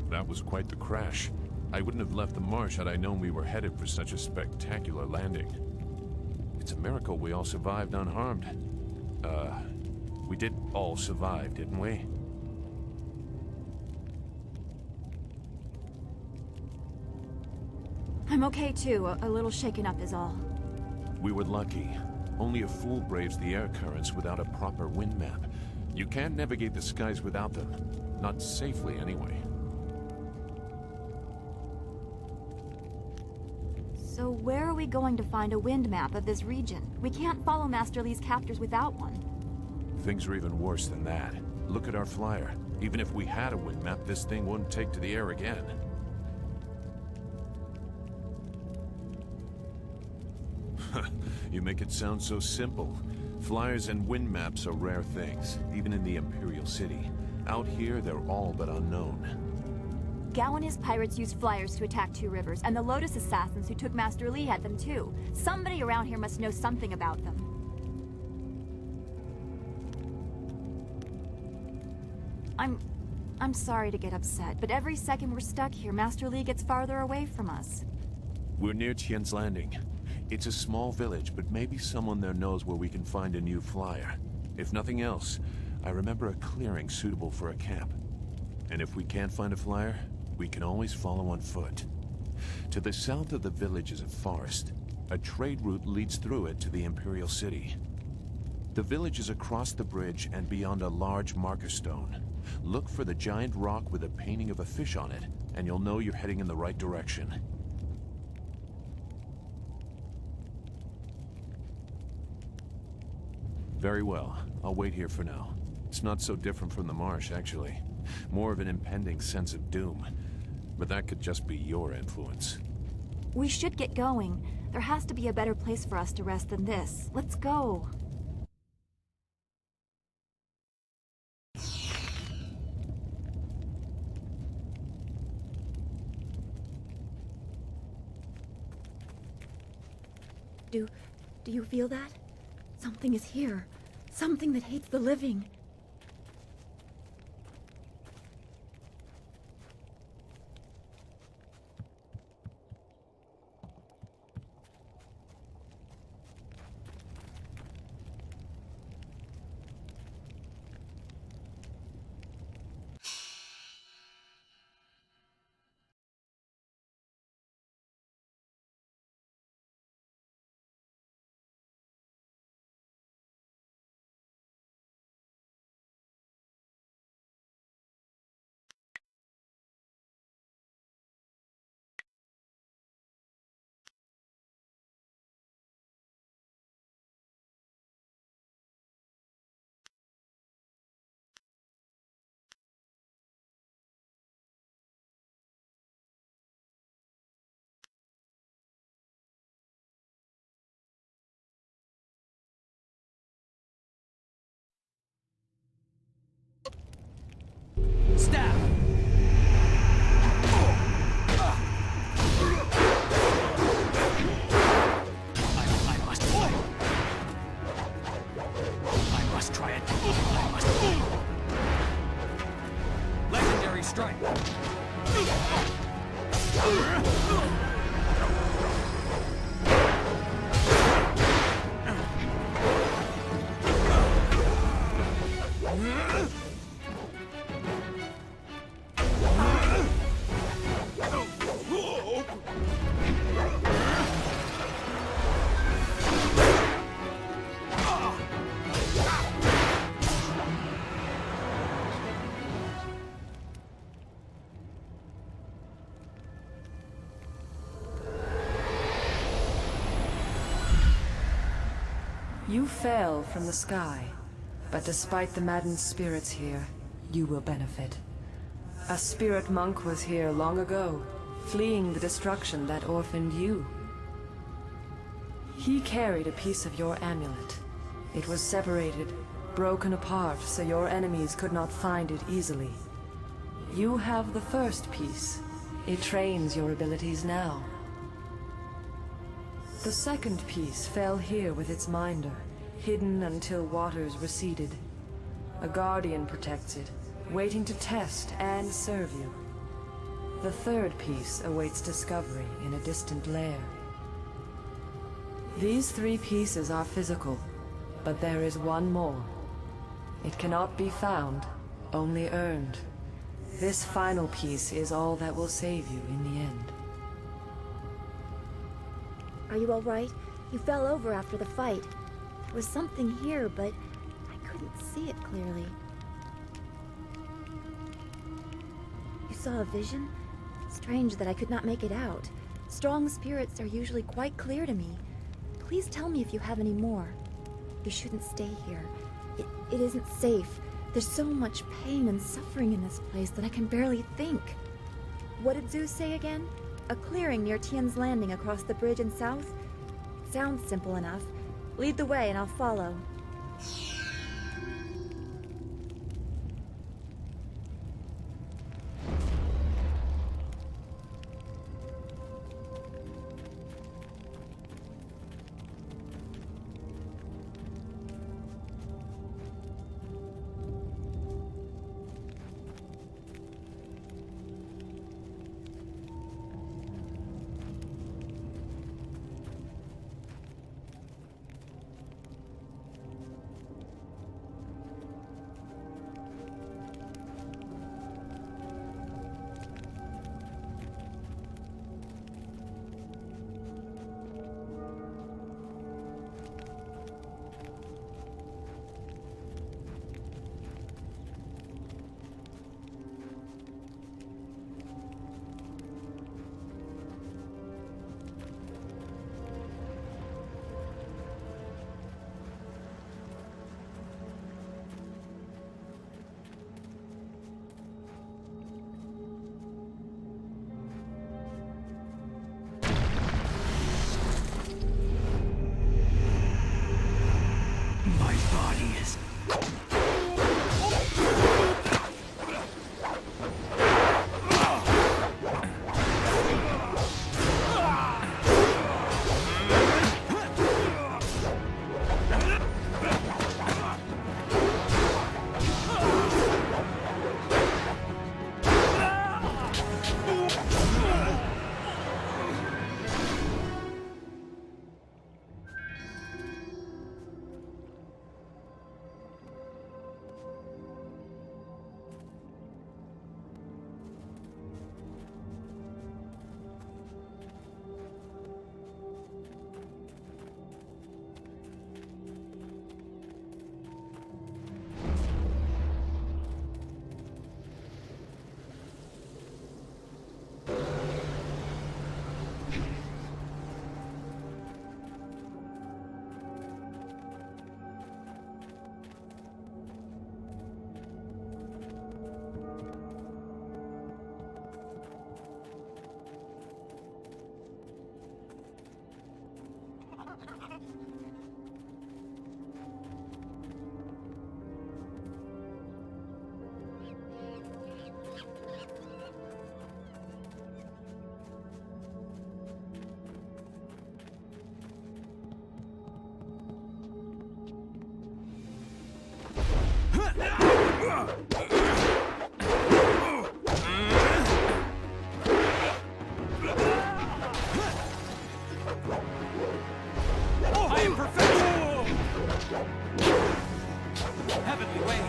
That was quite the crash. I wouldn't have left the marsh had I known we were headed for such a spectacular landing. It's a miracle we all survived unharmed. We did all survive, didn't we? I'm okay too. A little shaken up is all. We were lucky. Only a fool braves the air currents without a proper wind map. You can't navigate the skies without them. Not safely, anyway. So where are we going to find a wind map of this region? We can't follow Master Li's captors without one. Things are even worse than that. Look at our flyer. Even if we had a wind map, this thing wouldn't take to the air again. You make it sound so simple. Flyers and wind maps are rare things, even in the Imperial City. Out here, they're all but unknown. Gao and his pirates used flyers to attack Two Rivers, and the Lotus assassins who took Master Li had them too. Somebody around here must know something about them. I'm sorry to get upset, but every second we're stuck here, Master Li gets farther away from us. We're near Tian's Landing. It's a small village, but maybe someone there knows where we can find a new flyer. If nothing else, I remember a clearing suitable for a camp. And if we can't find a flyer, we can always follow on foot. To the south of the village is a forest. A trade route leads through it to the Imperial City. The village is across the bridge and beyond a large marker stone. Look for the giant rock with a painting of a fish on it, and you'll know you're heading in the right direction. Very well. I'll wait here for now. It's not so different from the marsh, actually. More of an impending sense of doom. But that could just be your influence. We should get going. There has to be a better place for us to rest than this. Let's go. Do you feel that? Something is here. Something that hates the living. Stab! I must fight. I must try it. I must. Legendary strike. You fell from the sky, but despite the maddened spirits here, you will benefit. A spirit monk was here long ago, fleeing the destruction that orphaned you. He carried a piece of your amulet. It was separated, broken apart, so your enemies could not find it easily. You have the first piece. It trains your abilities now. The second piece fell here with its minder, hidden until waters receded. A guardian protects it, waiting to test and serve you. The third piece awaits discovery in a distant lair. These three pieces are physical, but there is one more. It cannot be found, only earned. This final piece is all that will save you in the end. Are you all right? You fell over after the fight. There was something here, but I couldn't see it clearly. You saw a vision? Strange that I could not make it out. Strong spirits are usually quite clear to me. Please tell me if you have any more. You shouldn't stay here. It isn't safe. There's so much pain and suffering in this place that I can barely think. What did Zeus say again? A clearing near Tien's Landing across the bridge in south? It sounds simple enough. Lead the way and I'll follow. I am perfection! Heavenly wave!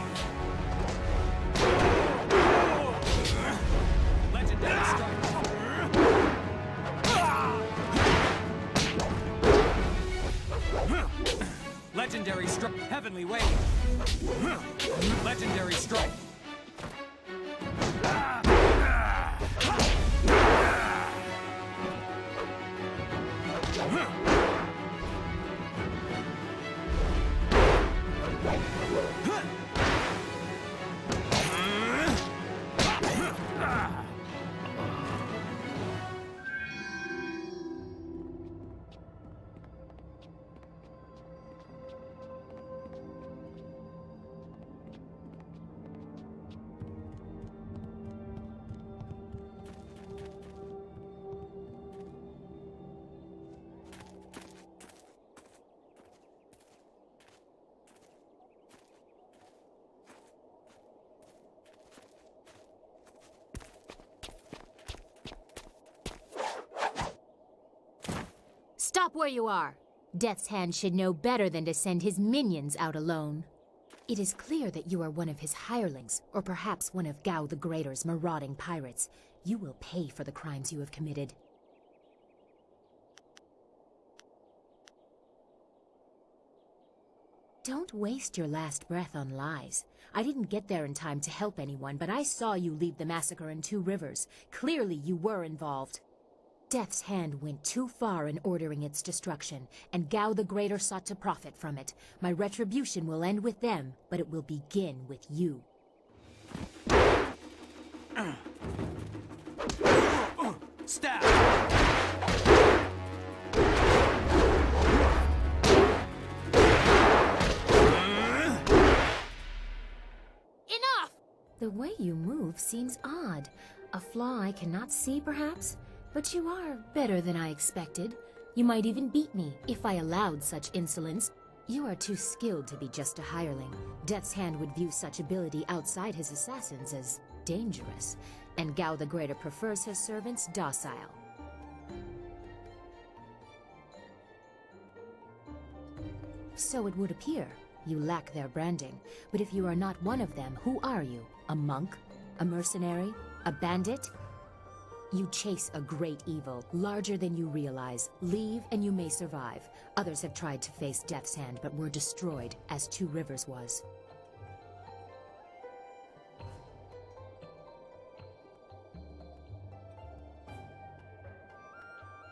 Legendary strike! Legendary strike! Heavenly wave! Legendary strike! Stop where you are! Death's Hand should know better than to send his minions out alone. It is clear that you are one of his hirelings, or perhaps one of Gao the Greater's marauding pirates. You will pay for the crimes you have committed. Don't waste your last breath on lies. I didn't get there in time to help anyone, but I saw you lead the massacre in Two Rivers. Clearly you were involved. Death's Hand went too far in ordering its destruction, and Gao the Greater sought to profit from it. My retribution will end with them, but it will begin with you. Stab! Enough! The way you move seems odd. A flaw I cannot see, perhaps? But you are better than I expected. You might even beat me, if I allowed such insolence. You are too skilled to be just a hireling. Death's Hand would view such ability outside his assassins as dangerous, and Gao the Greater prefers his servants docile. So it would appear. You lack their branding. But if you are not one of them, who are you? A monk? A mercenary? A bandit? You chase a great evil, larger than you realize. Leave and you may survive. Others have tried to face Death's Hand, but were destroyed, as Two Rivers was.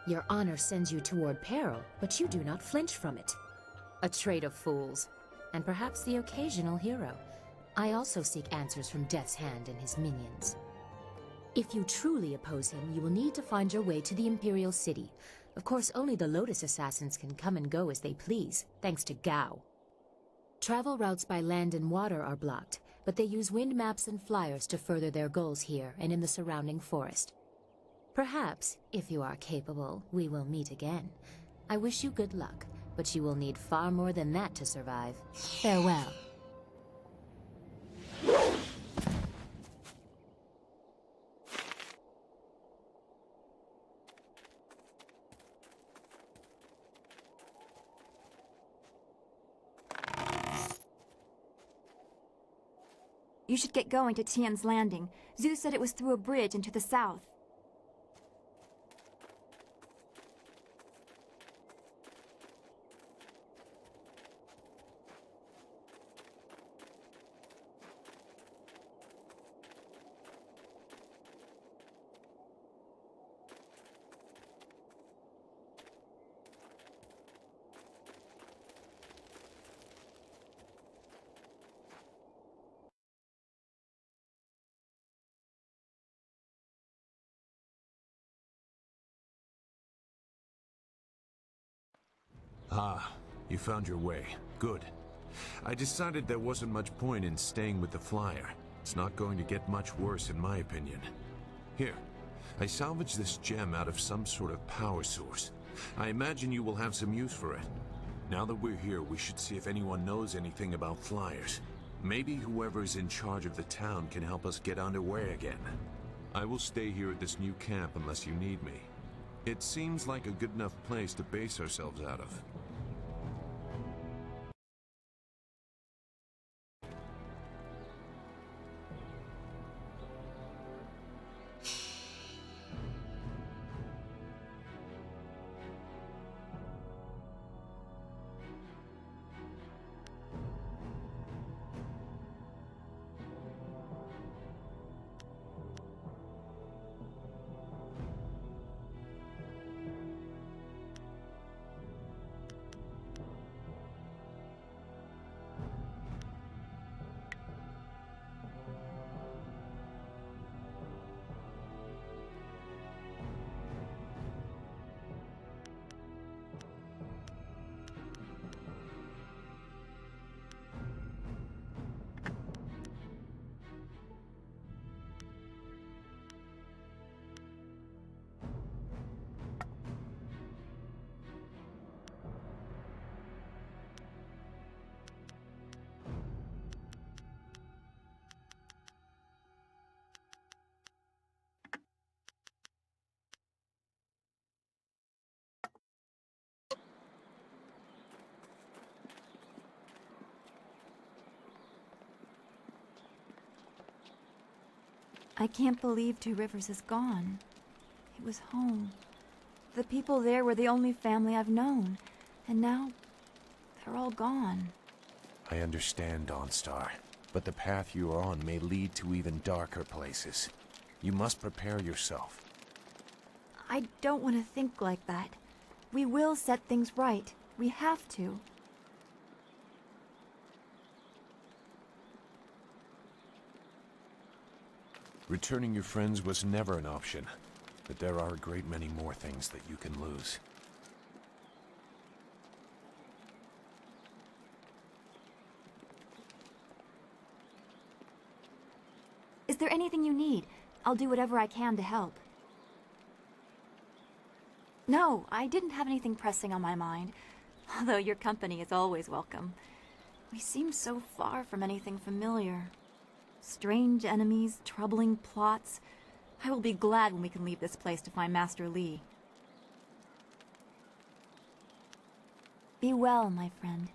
Your honor sends you toward peril, but you do not flinch from it. A trait of fools, and perhaps the occasional hero. I also seek answers from Death's Hand and his minions. If you truly oppose him, you will need to find your way to the Imperial City. Of course, only the Lotus Assassins can come and go as they please, thanks to Gao. Travel routes by land and water are blocked, but they use wind maps and flyers to further their goals here and in the surrounding forest. Perhaps, if you are capable, we will meet again. I wish you good luck, but you will need far more than that to survive. Farewell. You should get going to Tian's Landing. Zeus said it was through a bridge into the south. Ah, you found your way. Good. I decided there wasn't much point in staying with the flyer. It's not going to get much worse in my opinion. Here, I salvaged this gem out of some sort of power source. I imagine you will have some use for it. Now that we're here, we should see if anyone knows anything about flyers. Maybe whoever's in charge of the town can help us get underway again. I will stay here at this new camp unless you need me. It seems like a good enough place to base ourselves out of. I can't believe Two Rivers is gone. It was home. The people there were the only family I've known. And now, they're all gone. I understand, Dawnstar, but the path you are on may lead to even darker places. You must prepare yourself. I don't want to think like that. We will set things right. We have to. Returning your friends was never an option, but there are a great many more things that you can lose. Is there anything you need? I'll do whatever I can to help. No, I didn't have anything pressing on my mind, although your company is always welcome. We seem so far from anything familiar. Strange enemies, troubling plots. I will be glad when we can leave this place to find Master Li. Be well, my friend.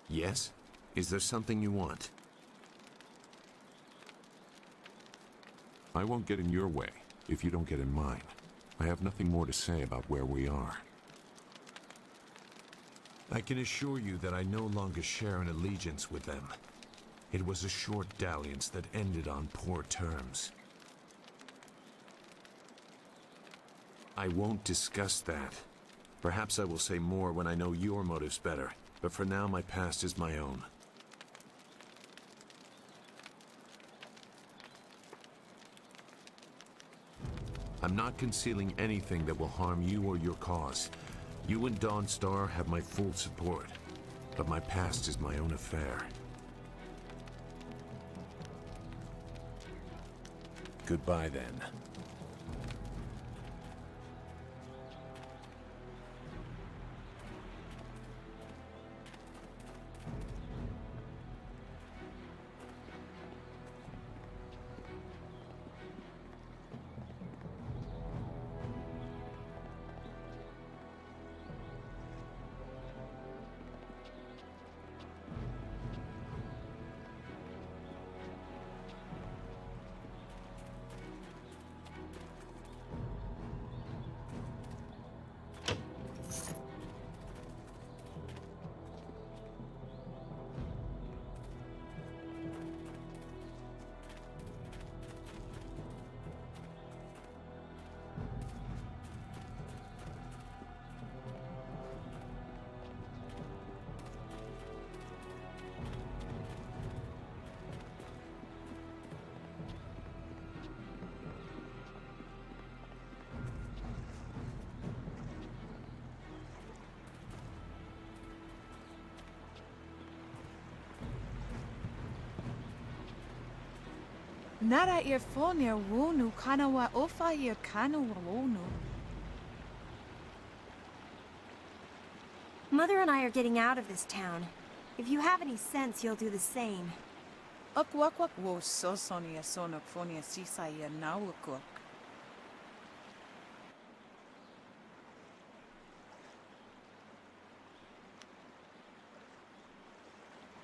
Yes? Is there something you want? I won't get in your way, if you don't get in mine. I have nothing more to say about where we are. I can assure you that I no longer share an allegiance with them. It was a short dalliance that ended on poor terms. I won't discuss that. Perhaps I will say more when I know your motives better, but for now my past is my own. I'm not concealing anything that will harm you or your cause. You and Dawnstar have my full support, but my past is my own affair. Goodbye, then. Nara irfonia wonu kanawa ofa ir kanawa wonu. Mother and I are getting out of this town. If you have any sense, you'll do the same. Akwak wo sosonia sonophonia sisaya nawakuk.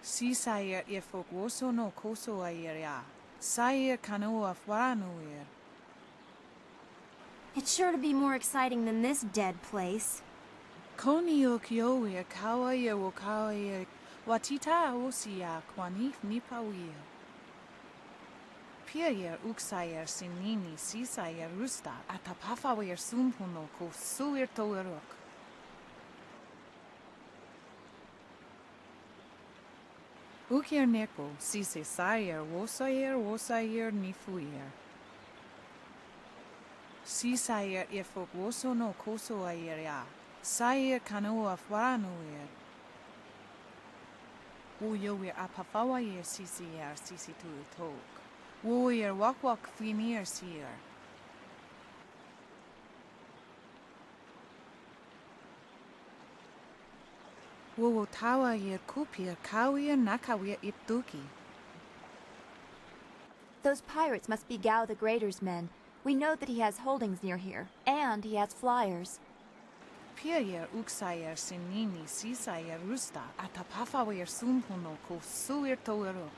Sisaya ifok woso no koso ayeria. Saya kanoa fwaranuir. It's sure to be more exciting than this dead place. Koni o kioia kawaya wo kawaya watita osia kwanif nipawia. Piayer uksayer sinini sisayer rusta atapafawer sumpuno ko suir toerok. Ukir neko sise sayer wosayer nifuyer. Sisayer ifok woso no koso ayeria. Sayer kanoa fwaranuir. Uyower apafawayer sisier sisitu tok. Warrior walk finir seer. Wo tawa yer kupir kawir nakawir ipduki. Those pirates must be Gao the Greater's men. We know that he has holdings near here, and he has flyers. Piayer uksayer sinini sisayer rusta atapafawer sumpuno ko suir toerok.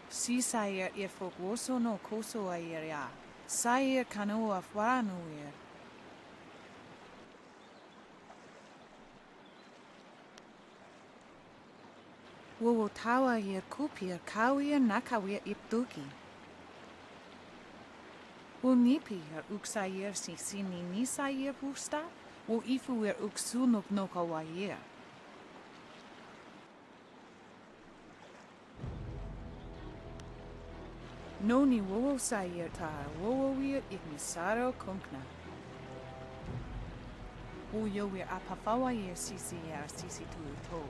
Sisayer ifok woso no koso ayeria. Sayer kanoa fwaranuir. Wo tawa yer kupir kawir nakawir ipduki. Wo nipier uksayer sisini nisayer pusta. Wo ifuer uksunok nokawayer. Noni wowo sayer tar wowo wir ignisaro kunkna. Wo yower apafawayer sisier sisitu tok.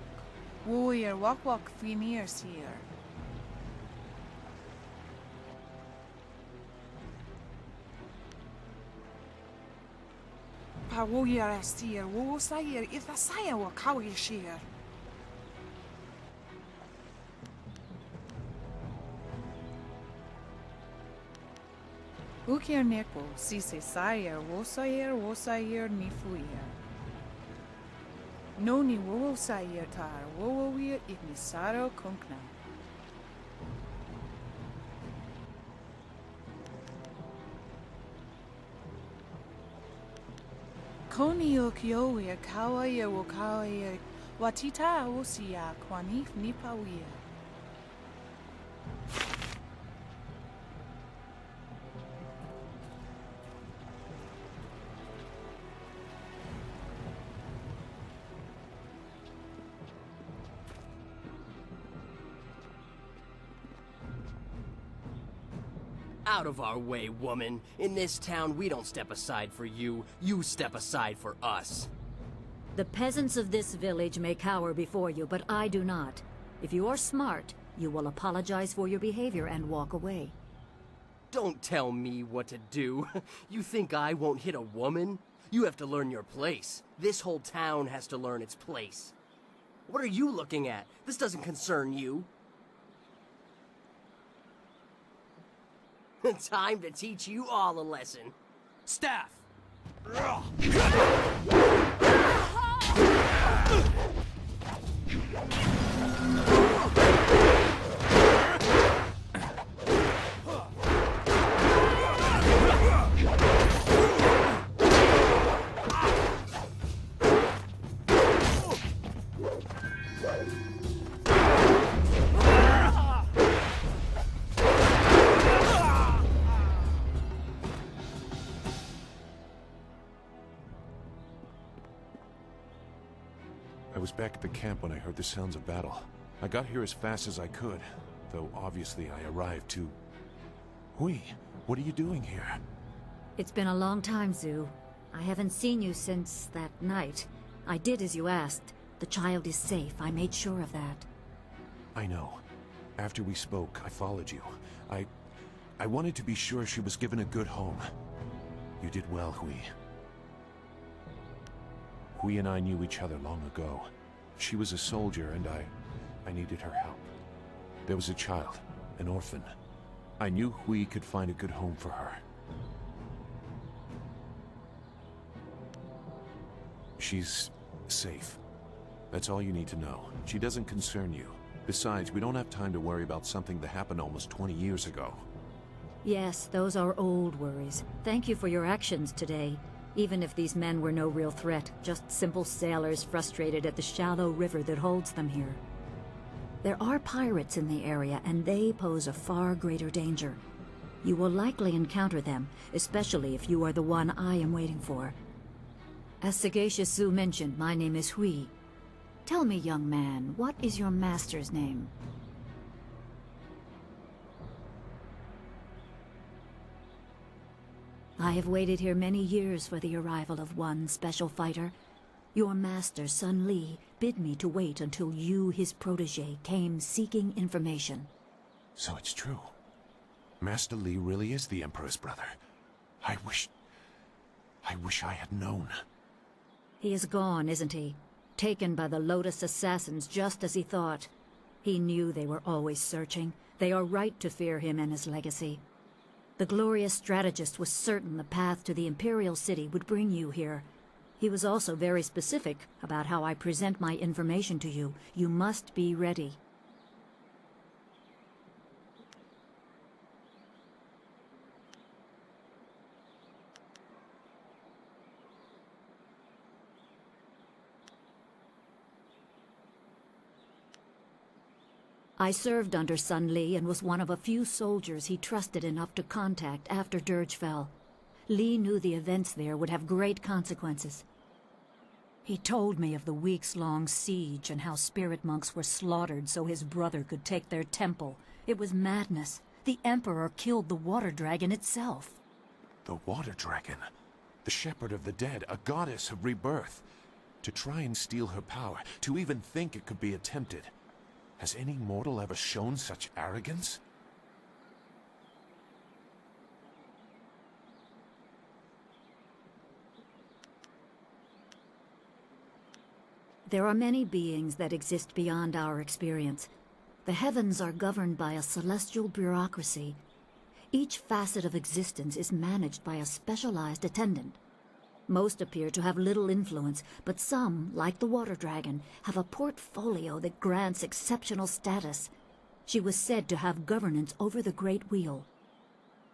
Wo yer walk finir seer. Pa wo yer astier wowo sayer if a sayer wa kawi sheer. Ukir neko sise sayer wosayer nifuyer. Noni wowo sayer tar wowo wir ignisaro kunkna. Koni o kioia kawaya wo kawaya watita osia kwanif nipawia. Out of our way, woman. In this town, we don't step aside for you. You step aside for us. The peasants of this village may cower before you, but I do not. If you are smart, you will apologize for your behavior and walk away. Don't tell me what to do. You think I won't hit a woman? You have to learn your place. This whole town has to learn its place. What are you looking at? This doesn't concern you. Time to teach you all a lesson. Staff! I was back at the camp when I heard the sounds of battle. I got here as fast as I could, though obviously I arrived too... Hui, what are you doing here? It's been a long time, Zhu. I haven't seen you since that night. I did as you asked. The child is safe. I made sure of that. I know. After we spoke, I followed you. I wanted to be sure she was given a good home. You did well, Hui. Hui and I knew each other long ago. She was a soldier, and I needed her help. There was a child, an orphan. I knew Hui could find a good home for her. She's safe. That's all you need to know. She doesn't concern you. Besides, we don't have time to worry about something that happened almost 20 years ago. Yes, those are old worries. Thank you for your actions today. Even if these men were no real threat, just simple sailors frustrated at the shallow river that holds them here. There are pirates in the area, and they pose a far greater danger. You will likely encounter them, especially if you are the one I am waiting for. As Sagacious Zu mentioned, my name is Hui. Tell me, young man, what is your master's name? I have waited here many years for the arrival of one special fighter. Your master, Sun Li, bid me to wait until you, his protege, came seeking information. So it's true. Master Li really is the Emperor's brother. I wish I had known. He is gone, isn't he? Taken by the Lotus assassins just as he thought. He knew they were always searching. They are right to fear him and his legacy. The glorious strategist was certain the path to the Imperial City would bring you here. He was also very specific about how I present my information to you. You must be ready. I served under Sun Li and was one of a few soldiers he trusted enough to contact after Dirge fell. Li knew the events there would have great consequences. He told me of the weeks-long siege and how spirit monks were slaughtered so his brother could take their temple. It was madness. The Emperor killed the water dragon itself. The water dragon? The shepherd of the dead, a goddess of rebirth. To try and steal her power, to even think it could be attempted. Has any mortal ever shown such arrogance? There are many beings that exist beyond our experience. The heavens are governed by a celestial bureaucracy. Each facet of existence is managed by a specialized attendant. Most appear to have little influence, but some, like the water dragon, have a portfolio that grants exceptional status. She was said to have governance over the Great Wheel.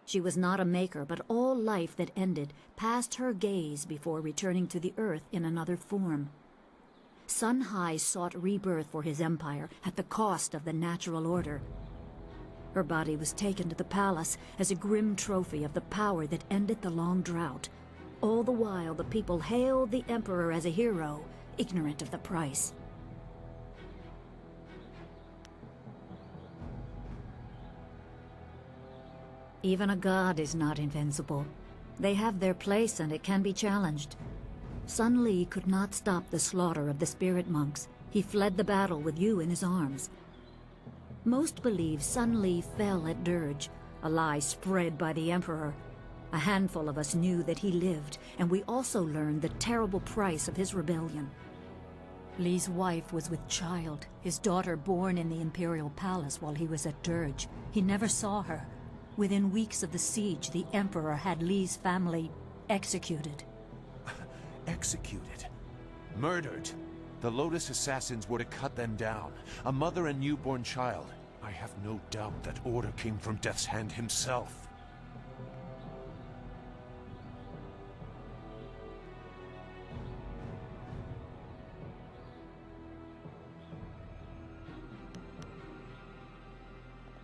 She was not a maker, but all life that ended passed her gaze before returning to the earth in another form. Sun Hai sought rebirth for his empire at the cost of the natural order. Her body was taken to the palace as a grim trophy of the power that ended the long drought. All the while, the people hailed the Emperor as a hero, ignorant of the price. Even a god is not invincible. They have their place and it can be challenged. Sun Li could not stop the slaughter of the spirit monks. He fled the battle with you in his arms. Most believe Sun Li fell at Dirge, a lie spread by the Emperor. A handful of us knew that he lived, and we also learned the terrible price of his rebellion. Li's wife was with child, his daughter born in the Imperial Palace while he was at Dirge. He never saw her. Within weeks of the siege, the Emperor had Li's family executed. Executed? Murdered? The Lotus assassins were to cut them down. A mother and newborn child. I have no doubt that order came from Death's Hand himself.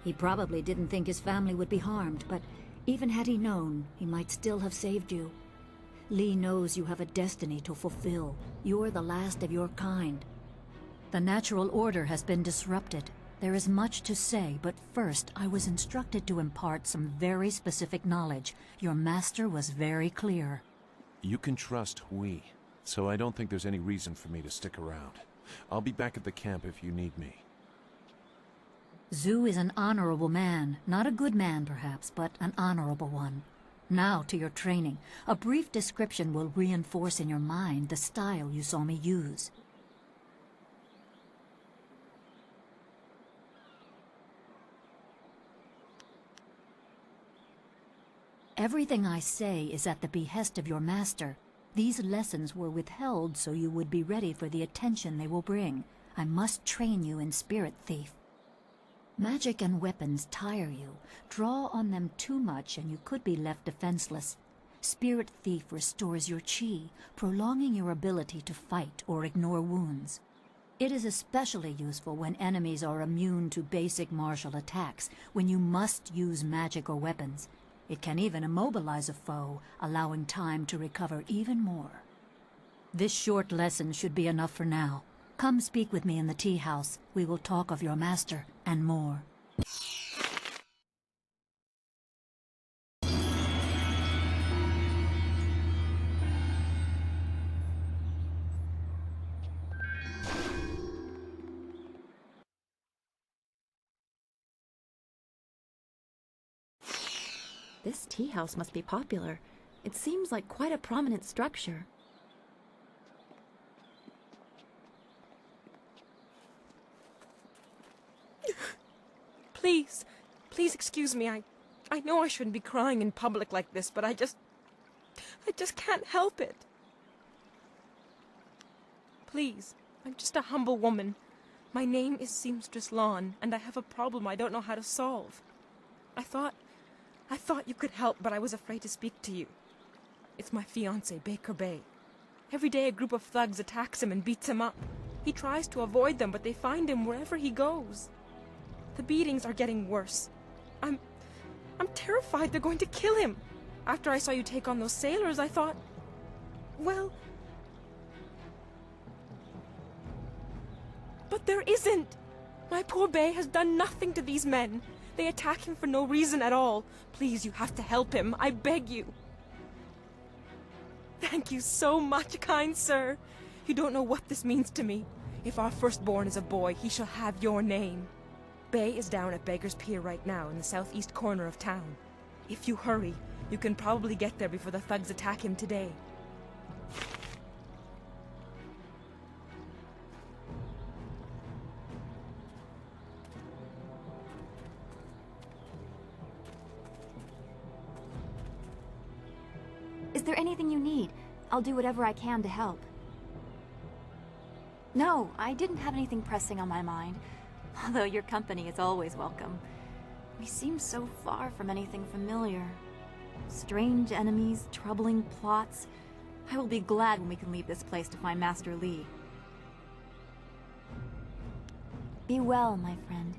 He probably didn't think his family would be harmed, but even had he known, he might still have saved you. Li knows you have a destiny to fulfill. You're the last of your kind. The natural order has been disrupted. There is much to say, but first I was instructed to impart some very specific knowledge. Your master was very clear. You can trust Hui, so I don't think there's any reason for me to stick around. I'll be back at the camp if you need me. Zu is an honorable man. Not a good man, perhaps, but an honorable one. Now to your training. A brief description will reinforce in your mind the style you saw me use. Everything I say is at the behest of your master. These lessons were withheld so you would be ready for the attention they will bring. I must train you in Spirit Thief. Magic and weapons tire you. Draw on them too much and you could be left defenseless. Spirit Thief restores your chi, prolonging your ability to fight or ignore wounds. It is especially useful when enemies are immune to basic martial attacks, when you must use magic or weapons. It can even immobilize a foe, allowing time to recover even more. This short lesson should be enough for now. Come speak with me in the tea house. We will talk of your master and more. This tea house must be popular. It seems like quite a prominent structure. Please excuse me. I know I shouldn't be crying in public like this, but I just can't help it. Please, I'm just a humble woman. My name is Seamstress Lawn, and I have a problem I don't know how to solve. I thought you could help, but I was afraid to speak to you. It's my fiancé, Baker Bay. Every day a group of thugs attacks him and beats him up. He tries to avoid them, but they find him wherever he goes. The beatings are getting worse. I'm terrified they're going to kill him. After I saw you take on those sailors, I thought, well... But there isn't! My poor Bay has done nothing to these men. They attack him for no reason at all. Please, you have to help him. I beg you. Thank you so much, kind sir. You don't know what this means to me. If our firstborn is a boy, he shall have your name. Bay is down at Beggar's Pier right now in the southeast corner of town. If you hurry, you can probably get there before the thugs attack him today. Is there anything you need? I'll do whatever I can to help. No, I didn't have anything pressing on my mind. Although your company is always welcome. We seem so far from anything familiar. Strange enemies, troubling plots. I will be glad when we can leave this place to find Master Lee. Be well, my friend.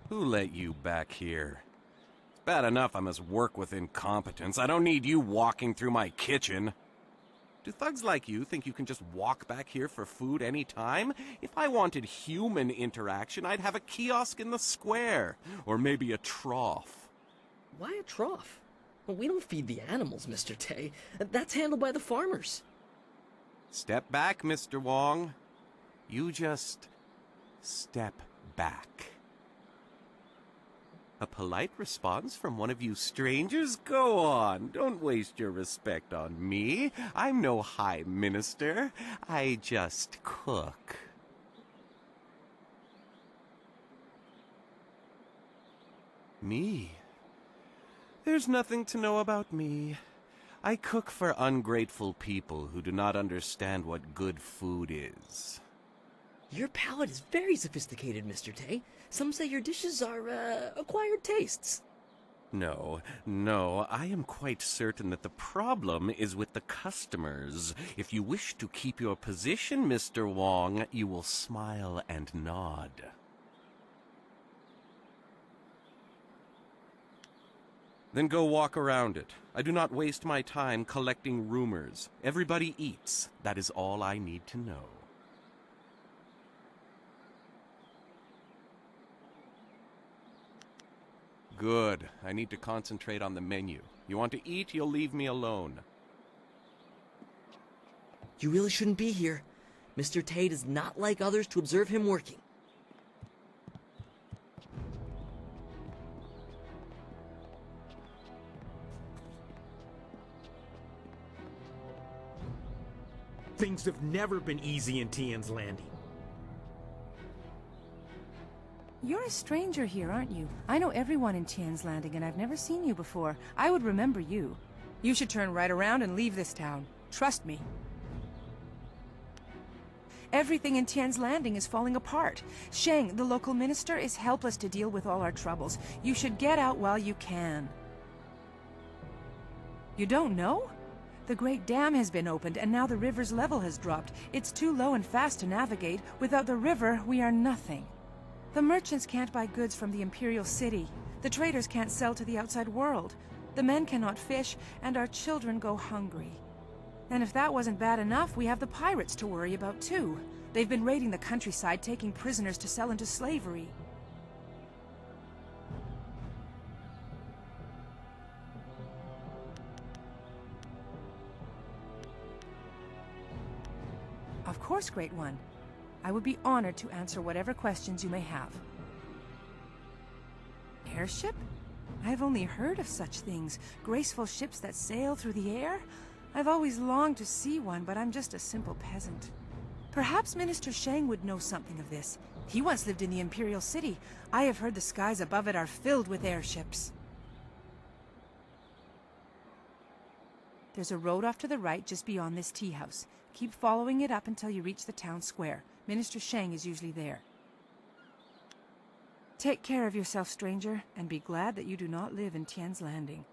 Who let you back here? It's bad enough I must work with incompetence. I don't need you walking through my kitchen. Do thugs like you think you can just walk back here for food any time? If I wanted human interaction, I'd have a kiosk in the square. Or maybe a trough. Why a trough? Well, we don't feed the animals, Mr. Tay. That's handled by the farmers. Step back, Mr. Wong. You just step back. A polite response from one of you strangers? Go on, don't waste your respect on me. I'm no high minister. I just cook. Me? There's nothing to know about me. I cook for ungrateful people who do not understand what good food is. Your palate is very sophisticated, Mr. Tay. Some say your dishes are, acquired tastes. No, no, I am quite certain that the problem is with the customers. If you wish to keep your position, Mr. Wong, you will smile and nod. Then go walk around it. I do not waste my time collecting rumors. Everybody eats. That is all I need to know. Good. I need to concentrate on the menu. You want to eat, you'll leave me alone. You really shouldn't be here. Mr. Jade is not like others to observe him working. Things have never been easy in Tian's Landing. You're a stranger here, aren't you? I know everyone in Tian's Landing, and I've never seen you before. I would remember you. You should turn right around and leave this town. Trust me. Everything in Tian's Landing is falling apart. Sheng, the local minister, is helpless to deal with all our troubles. You should get out while you can. You don't know? The Great Dam has been opened, and now the river's level has dropped. It's too low and fast to navigate. Without the river, we are nothing. The merchants can't buy goods from the Imperial City. The traders can't sell to the outside world. The men cannot fish, and our children go hungry. And if that wasn't bad enough, we have the pirates to worry about too. They've been raiding the countryside, taking prisoners to sell into slavery. Of course, Great One. I would be honored to answer whatever questions you may have. Airship? I've only heard of such things. Graceful ships that sail through the air? I've always longed to see one, but I'm just a simple peasant. Perhaps Minister Sheng would know something of this. He once lived in the Imperial City. I have heard the skies above it are filled with airships. There's a road off to the right just beyond this tea house. Keep following it up until you reach the town square. Minister Sheng is usually there. Take care of yourself, stranger, and be glad that you do not live in Tian's Landing.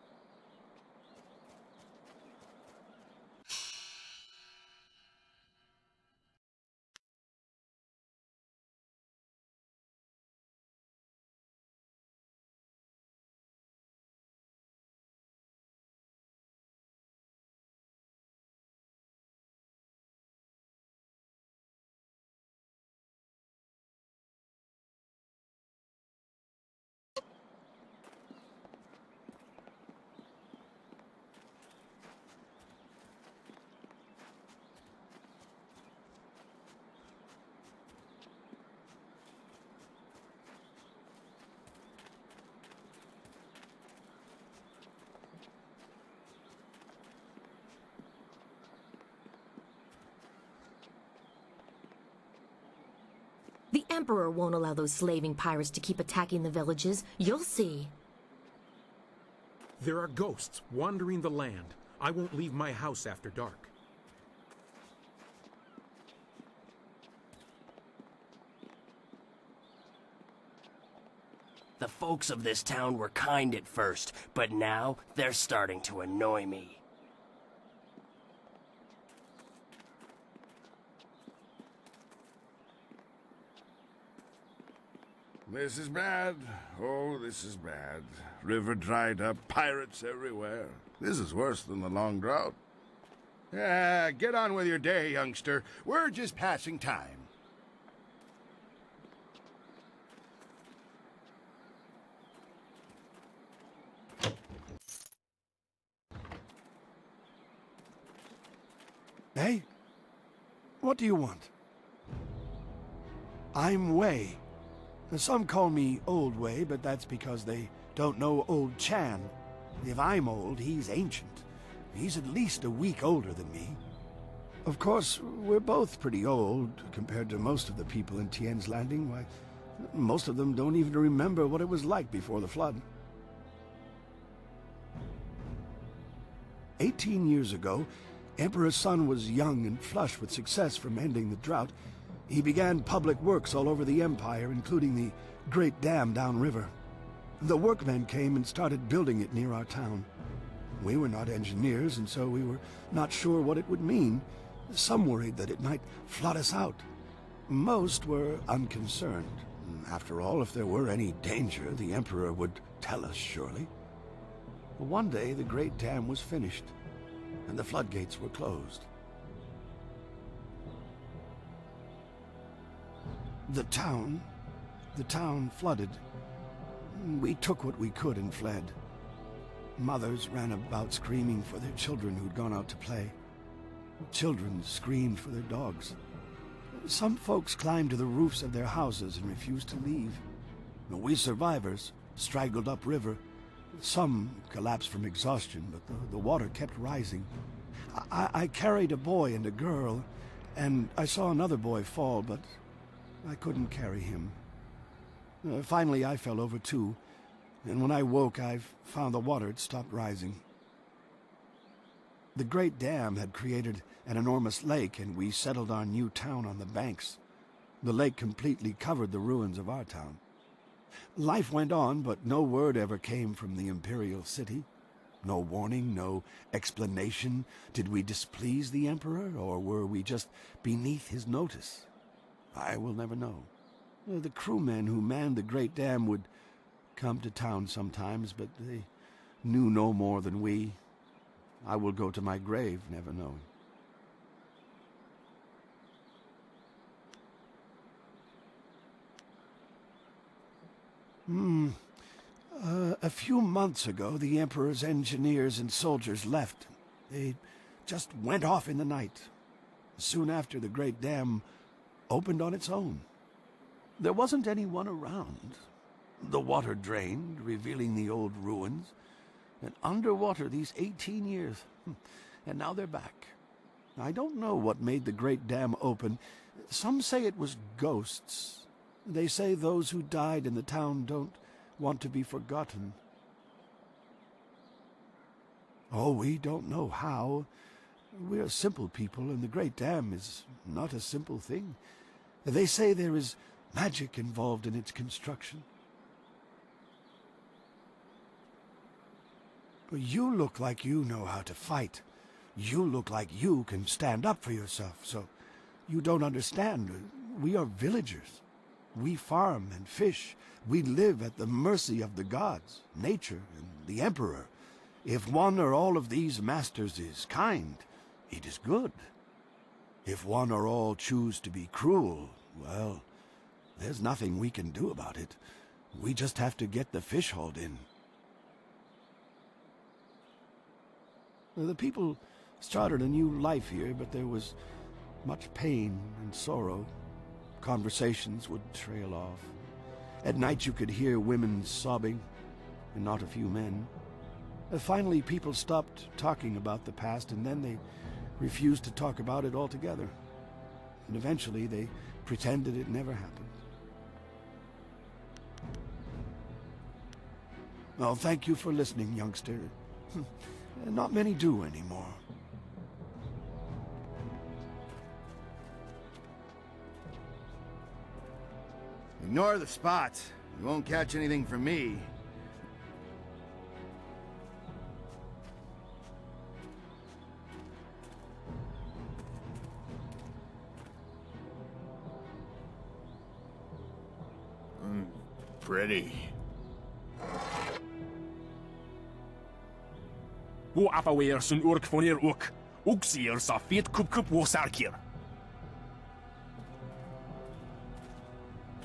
The Emperor won't allow those slaving pirates to keep attacking the villages. You'll see. There are ghosts wandering the land. I won't leave my house after dark. The folks of this town were kind at first, but now they're starting to annoy me. This is bad. Oh, this is bad. River dried up, pirates everywhere. This is worse than the long drought. Yeah, get on with your day, youngster. We're just passing time. Hey? What do you want? I'm Wei. Some call me Old Wei, but that's because they don't know Old Chan. If I'm old, he's ancient. He's at least a week older than me. Of course, we're both pretty old compared to most of the people in Tian's Landing. Why, most of them don't even remember what it was like before the flood. 18 years ago, Emperor Sun was young and flush with success from ending the drought. He began public works all over the empire, including the Great Dam downriver. The workmen came and started building it near our town. We were not engineers, and so we were not sure what it would mean. Some worried that it might flood us out. Most were unconcerned. After all, if there were any danger, the Emperor would tell us, surely. One day, the Great Dam was finished, and the floodgates were closed. The town flooded. We took what we could and fled. Mothers ran about screaming for their children who'd gone out to play. Children screamed for their dogs. Some folks climbed to the roofs of their houses and refused to leave. We survivors straggled upriver. Some collapsed from exhaustion, but the water kept rising. I carried a boy and a girl, and I saw another boy fall, but I couldn't carry him. Finally, I fell over too, and when I woke, I found the water had stopped rising. The Great Dam had created an enormous lake, and we settled our new town on the banks. The lake completely covered the ruins of our town. Life went on, but no word ever came from the Imperial City. No warning, no explanation. Did we displease the Emperor, or were we just beneath his notice? I will never know. The crewmen who manned the Great Dam would come to town sometimes, but they knew no more than we. I will go to my grave never knowing. A few months ago, the Emperor's engineers and soldiers left. They just went off in the night. Soon after, the Great Dam opened on its own. There wasn't anyone around. The water drained, revealing the old ruins. And underwater these 18 years. And now they're back. I don't know what made the Great Dam open. Some say it was ghosts. They say those who died in the town don't want to be forgotten. Oh, we don't know how. We're simple people, and the Great Dam is not a simple thing. They say there is magic involved in its construction. You look like you know how to fight. You look like you can stand up for yourself, so you don't understand. We are villagers. We farm and fish. We live at the mercy of the gods, nature, and the Emperor. If one or all of these masters is kind, it is good. If one or all choose to be cruel, well, there's nothing we can do about it. We just have to get the fish hauled in. The people started a new life here, but there was much pain and sorrow. Conversations would trail off. At night you could hear women sobbing, and not a few men. Finally, people stopped talking about the past, and then they refused to talk about it altogether. And eventually they pretended it never happened. Well, thank you for listening, youngster. Not many do anymore. Ignore the spots. You won't catch anything from me. Pretty. Wo apaweer sun urk vonir ook. Ook sier sa feet kup wosarkir.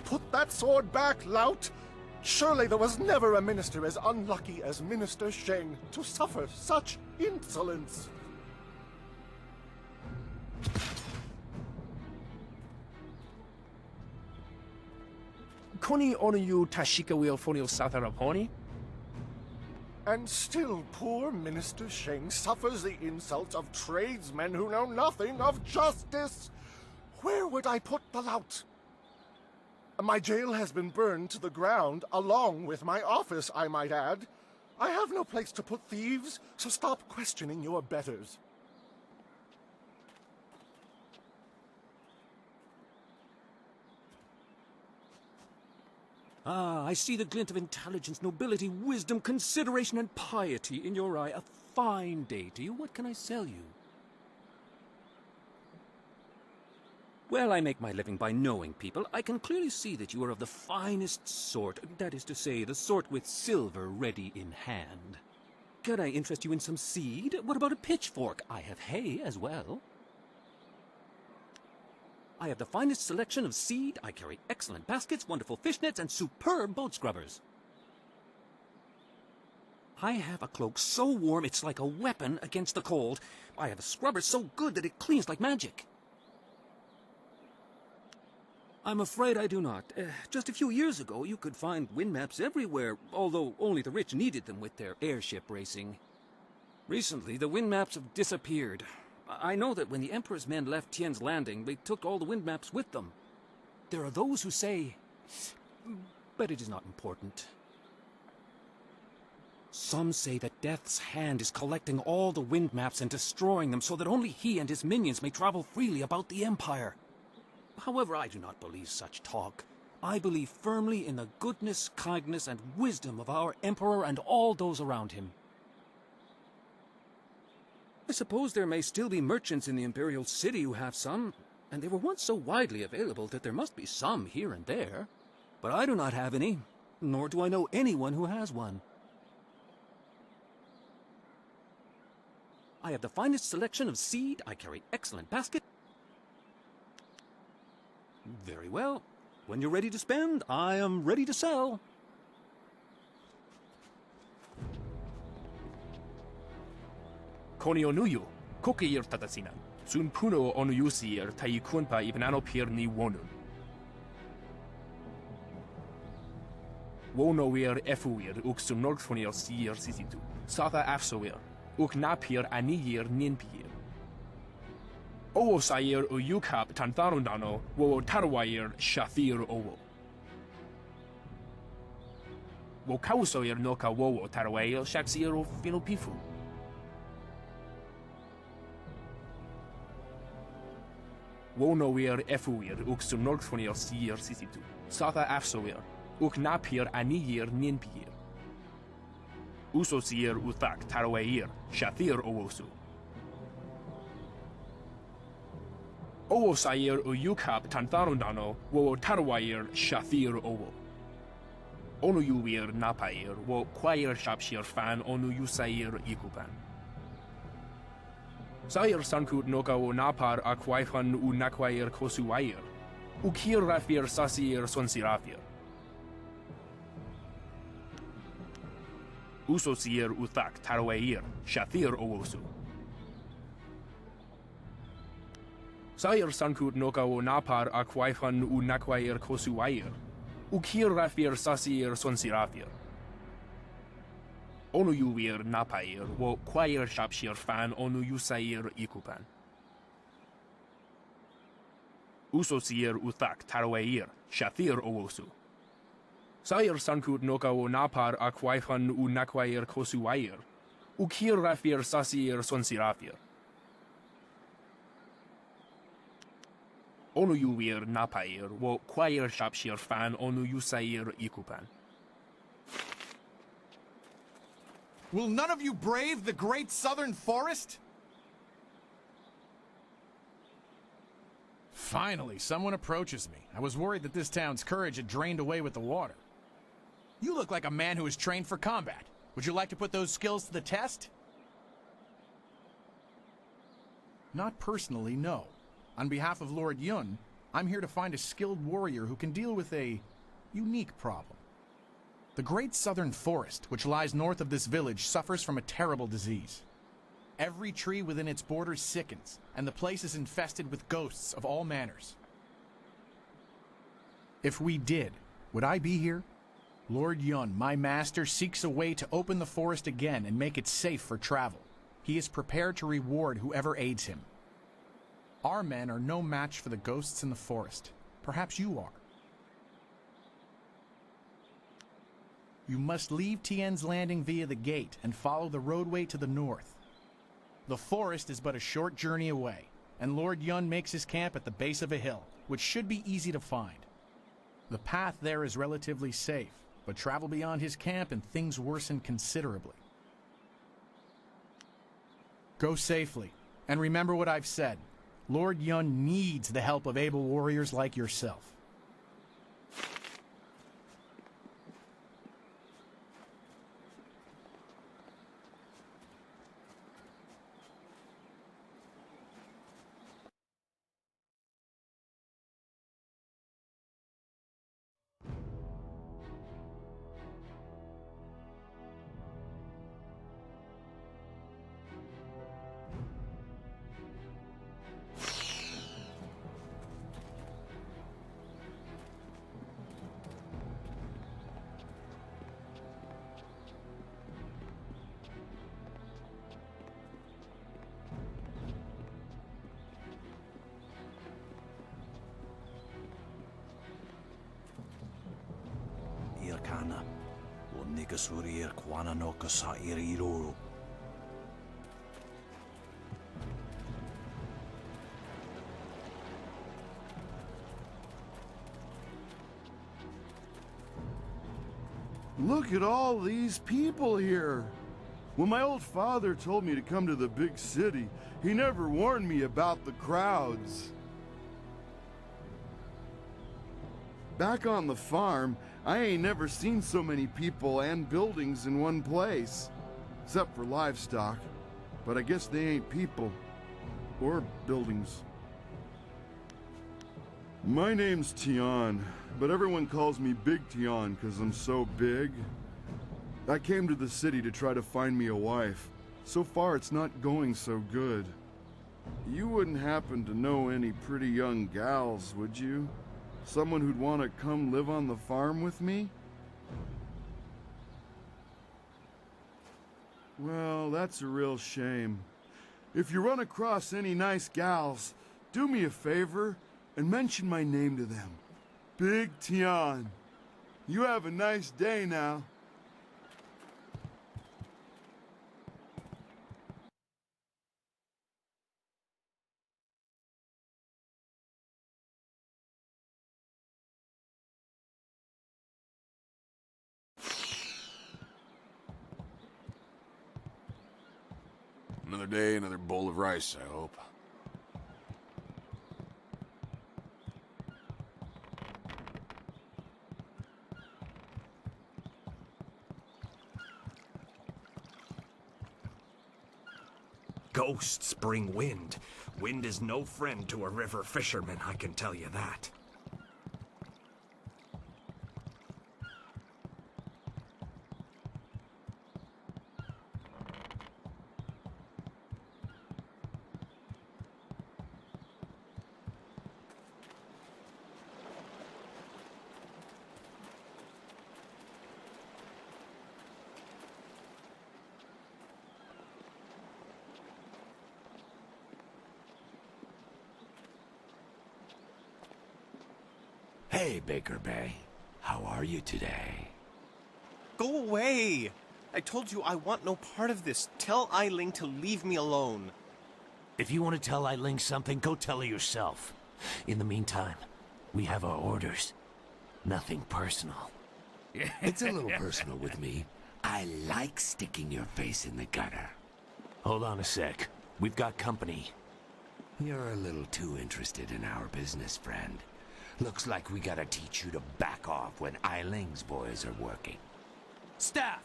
Put that sword back, lout! Surely there was never a minister as unlucky as Minister Sheng to suffer such insolence. Koni onu you tashika wheel fonil sataraponi? And still poor Minister Sheng suffers the insults of tradesmen who know nothing of justice. Where would I put the lout? My jail has been burned to the ground, along with my office, I might add. I have no place to put thieves, so stop questioning your betters. Ah, I see the glint of intelligence, nobility, wisdom, consideration, and piety in your eye. A fine day to you. What can I sell you? Well, I make my living by knowing people. I can clearly see that you are of the finest sort. That is to say, the sort with silver ready in hand. Can I interest you in some seed? What about a pitchfork? I have hay as well. I have the finest selection of seed. I carry excellent baskets, wonderful fish nets, and superb boat scrubbers. I have a cloak so warm it's like a weapon against the cold. I have a scrubber so good that it cleans like magic. I'm afraid I do not. Just a few years ago, you could find wind maps everywhere, although only the rich needed them with their airship racing. Recently, the wind maps have disappeared. I know that when the Emperor's men left Tien's Landing, they took all the wind maps with them. There are those who say... but it is not important. Some say that Death's Hand is collecting all the wind maps and destroying them so that only he and his minions may travel freely about the Empire. However, I do not believe such talk. I believe firmly in the goodness, kindness, and wisdom of our Emperor and all those around him. I suppose there may still be merchants in the Imperial City who have some, and they were once so widely available that there must be some here and there. But I do not have any, nor do I know anyone who has one. I have the finest selection of seed. I carry excellent basket. Very well. When you're ready to spend, I am ready to sell. Konionuyu, Kokir Tatasinan, Sun Puno Onuyusir, Taikunpa Ivanano ni Wonun. Wonoir Efuir, Uxum Norkfonir Sir Sisitu, Satha Afsoir, Uknapir Anir Ninpir. Owo Sair Uyukap Tantharundano, Wo Tarwair Shafir Owo. Wo Kausoir Noka Wowo Tarwair Shaxir Filopifu. Wonoir Efuir Uxum Norkfonir Sir Sisitu, Satha Afsoir, Uknapir Anir Ninpir. Usosir Uthak Tarwair Shathir Owosu. Owo Sair Uyukap Tantharundano, Wo Tarwair Shathir Owo. Onuyuir Napair, Wo Quair Shapshir Fan Onuyusair Ikupan. Sair Sankut Noka wo Napar Akwaifan U Nakwair Kosuwair. Ukir Rafir Sasir Sonsirafir. Usosir Uthak Tarwair Shathir Owosu. Sair Sankut Noka wo Napar Akwaifan U Nakwair Kosuwair. Ukir Rafir Sasir Sonsirafir. Onuyuir Napair, Wo Quair Shapshir Fan Onuyusair Ikupan. Usosir Uthak Tarwair Shathir Owosu. Sair Sankut Noka wo Napar Akwaifan U Nakwair Kosuwair. Ukir Rafir Sasir Sonsirafir. Onuyuir Napair, Wo Quair Shapshir Fan Onuyusair Ikupan. Will none of you brave the great southern forest? Finally, someone approaches me. I was worried that this town's courage had drained away with the water. You look like a man who is trained for combat. Would you like to put those skills to the test? Not personally, no. On behalf of Lord Yun, I'm here to find a skilled warrior who can deal with a unique problem. The great southern forest, which lies north of this village, suffers from a terrible disease. Every tree within its borders sickens, and the place is infested with ghosts of all manners. If we did, would I be here? Lord Yun, my master, seeks a way to open the forest again and make it safe for travel. He is prepared to reward whoever aids him. Our men are no match for the ghosts in the forest. Perhaps you are. You must leave Tien's Landing via the gate and follow the roadway to the north. The forest is but a short journey away, and Lord Yun makes his camp at the base of a hill, which should be easy to find. The path there is relatively safe, but travel beyond his camp and things worsen considerably. Go safely, and remember what I've said. Lord Yun needs the help of able warriors like yourself. Kana, o Nikasuri Kwana no Kasairi Roro. Look at all these people here. When my old father told me to come to the big city, he never warned me about the crowds. Back on the farm, I ain't never seen so many people and buildings in one place. Except for livestock. But I guess they ain't people. Or buildings. My name's Tian, but everyone calls me Big Tian because I'm so big. I came to the city to try to find me a wife. So far it's not going so good. You wouldn't happen to know any pretty young gals, would you? Someone who'd want to come live on the farm with me? Well, that's a real shame. If you run across any nice gals, do me a favor and mention my name to them. Big Tian. You have a nice day now. Another day, another bowl of rice, I hope. Ghosts bring wind. Wind is no friend to a river fisherman, I can tell you that. Hey, Baker Bay. How are you today? Go away! I told you I want no part of this. Tell Eiling to leave me alone. If you want to tell Eiling something, go tell her yourself. In the meantime, we have our orders. Nothing personal. It's a little personal with me. I like sticking your face in the gutter. Hold on a sec. We've got company. You're a little too interested in our business, friend. Looks like we gotta teach you to back off when Eiling's boys are working. Staff!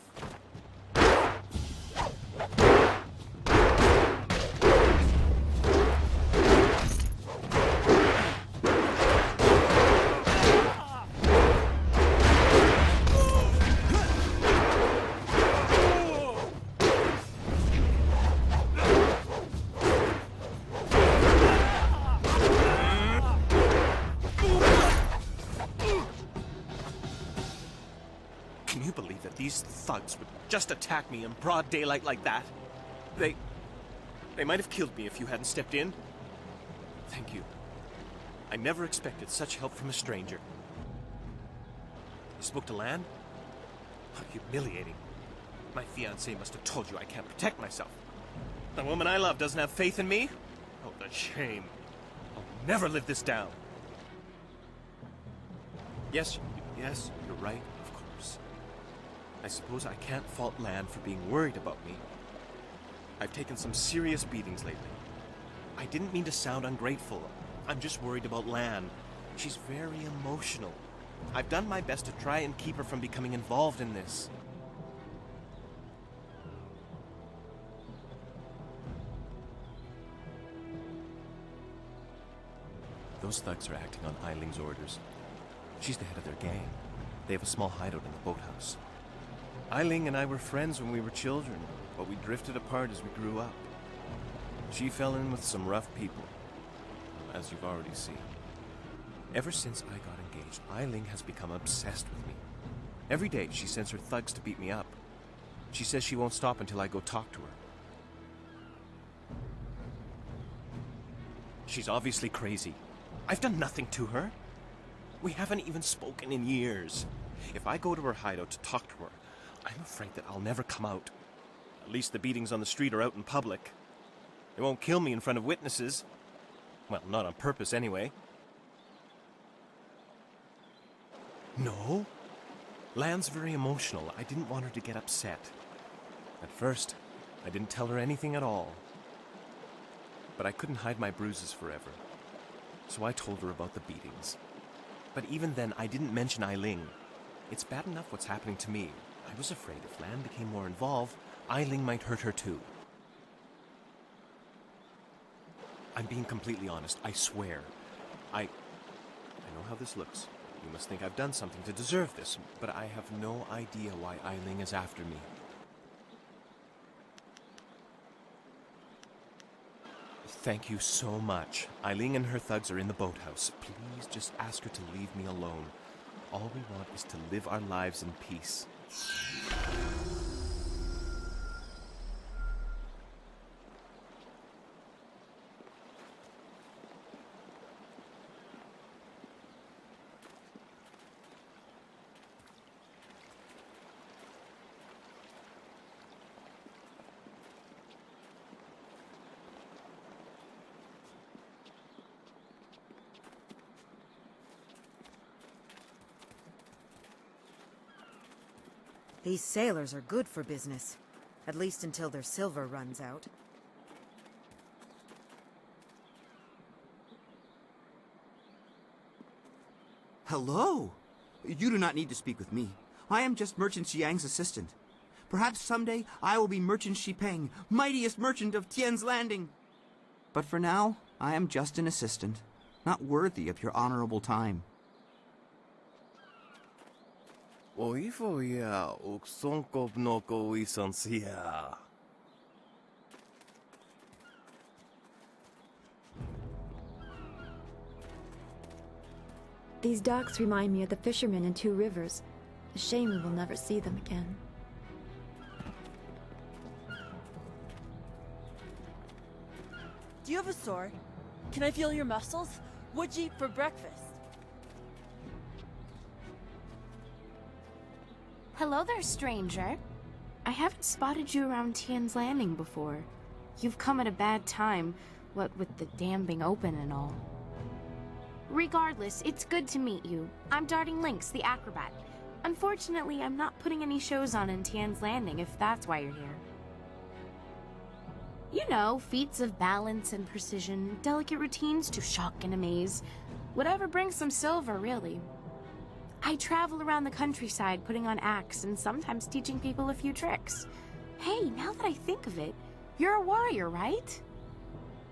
Can you believe that these thugs would just attack me in broad daylight like that? They might have killed me if you hadn't stepped in. Thank you. I never expected such help from a stranger. You spoke to Lan? How humiliating. My fiancé must have told you I can't protect myself. The woman I love doesn't have faith in me? Oh, the shame. I'll never live this down. Yes, you're right, of course. I suppose I can't fault Lan for being worried about me. I've taken some serious beatings lately. I didn't mean to sound ungrateful. I'm just worried about Lan. She's very emotional. I've done my best to try and keep her from becoming involved in this. Those thugs are acting on Eiling's orders. She's the head of their gang. They have a small hideout in the boathouse. Eiling and I were friends when we were children, but we drifted apart as we grew up. She fell in with some rough people, as you've already seen. Ever since I got engaged, Eiling has become obsessed with me. Every day she sends her thugs to beat me up. She says she won't stop until I go talk to her. She's obviously crazy. I've done nothing to her. We haven't even spoken in years. If I go to her hideout to talk to her, I'm afraid that I'll never come out. At least the beatings on the street are out in public. They won't kill me in front of witnesses. Well, not on purpose anyway. No. Lan's very emotional. I didn't want her to get upset. At first, I didn't tell her anything at all. But I couldn't hide my bruises forever. So I told her about the beatings. But even then, I didn't mention Eiling. It's bad enough what's happening to me. I was afraid if Lan became more involved, Eiling might hurt her too. I'm being completely honest, I swear. I know how this looks. You must think I've done something to deserve this, but I have no idea why Eiling is after me. Thank you so much. Eiling and her thugs are in the boathouse. Please just ask her to leave me alone. All we want is to live our lives in peace. These sailors are good for business. At least until their silver runs out. Hello! You do not need to speak with me. I am just Merchant Xiang's assistant. Perhaps someday I will be Merchant Xipeng, mightiest merchant of Tian's Landing. But for now, I am just an assistant, not worthy of your honorable time. These docks remind me of the fishermen in Two Rivers. A shame we will never see them again. Do you have a sword? Can I feel your muscles? What'd you eat for breakfast? Hello there, stranger. I haven't spotted you around Tian's Landing before. You've come at a bad time, what with the dam being open and all. Regardless, it's good to meet you. I'm Darting Lynx, the acrobat. Unfortunately, I'm not putting any shows on in Tian's Landing, if that's why you're here. You know, feats of balance and precision, delicate routines to shock and amaze. Whatever brings some silver, really. I travel around the countryside putting on acts and sometimes teaching people a few tricks. Hey, now that I think of it, you're a warrior, right?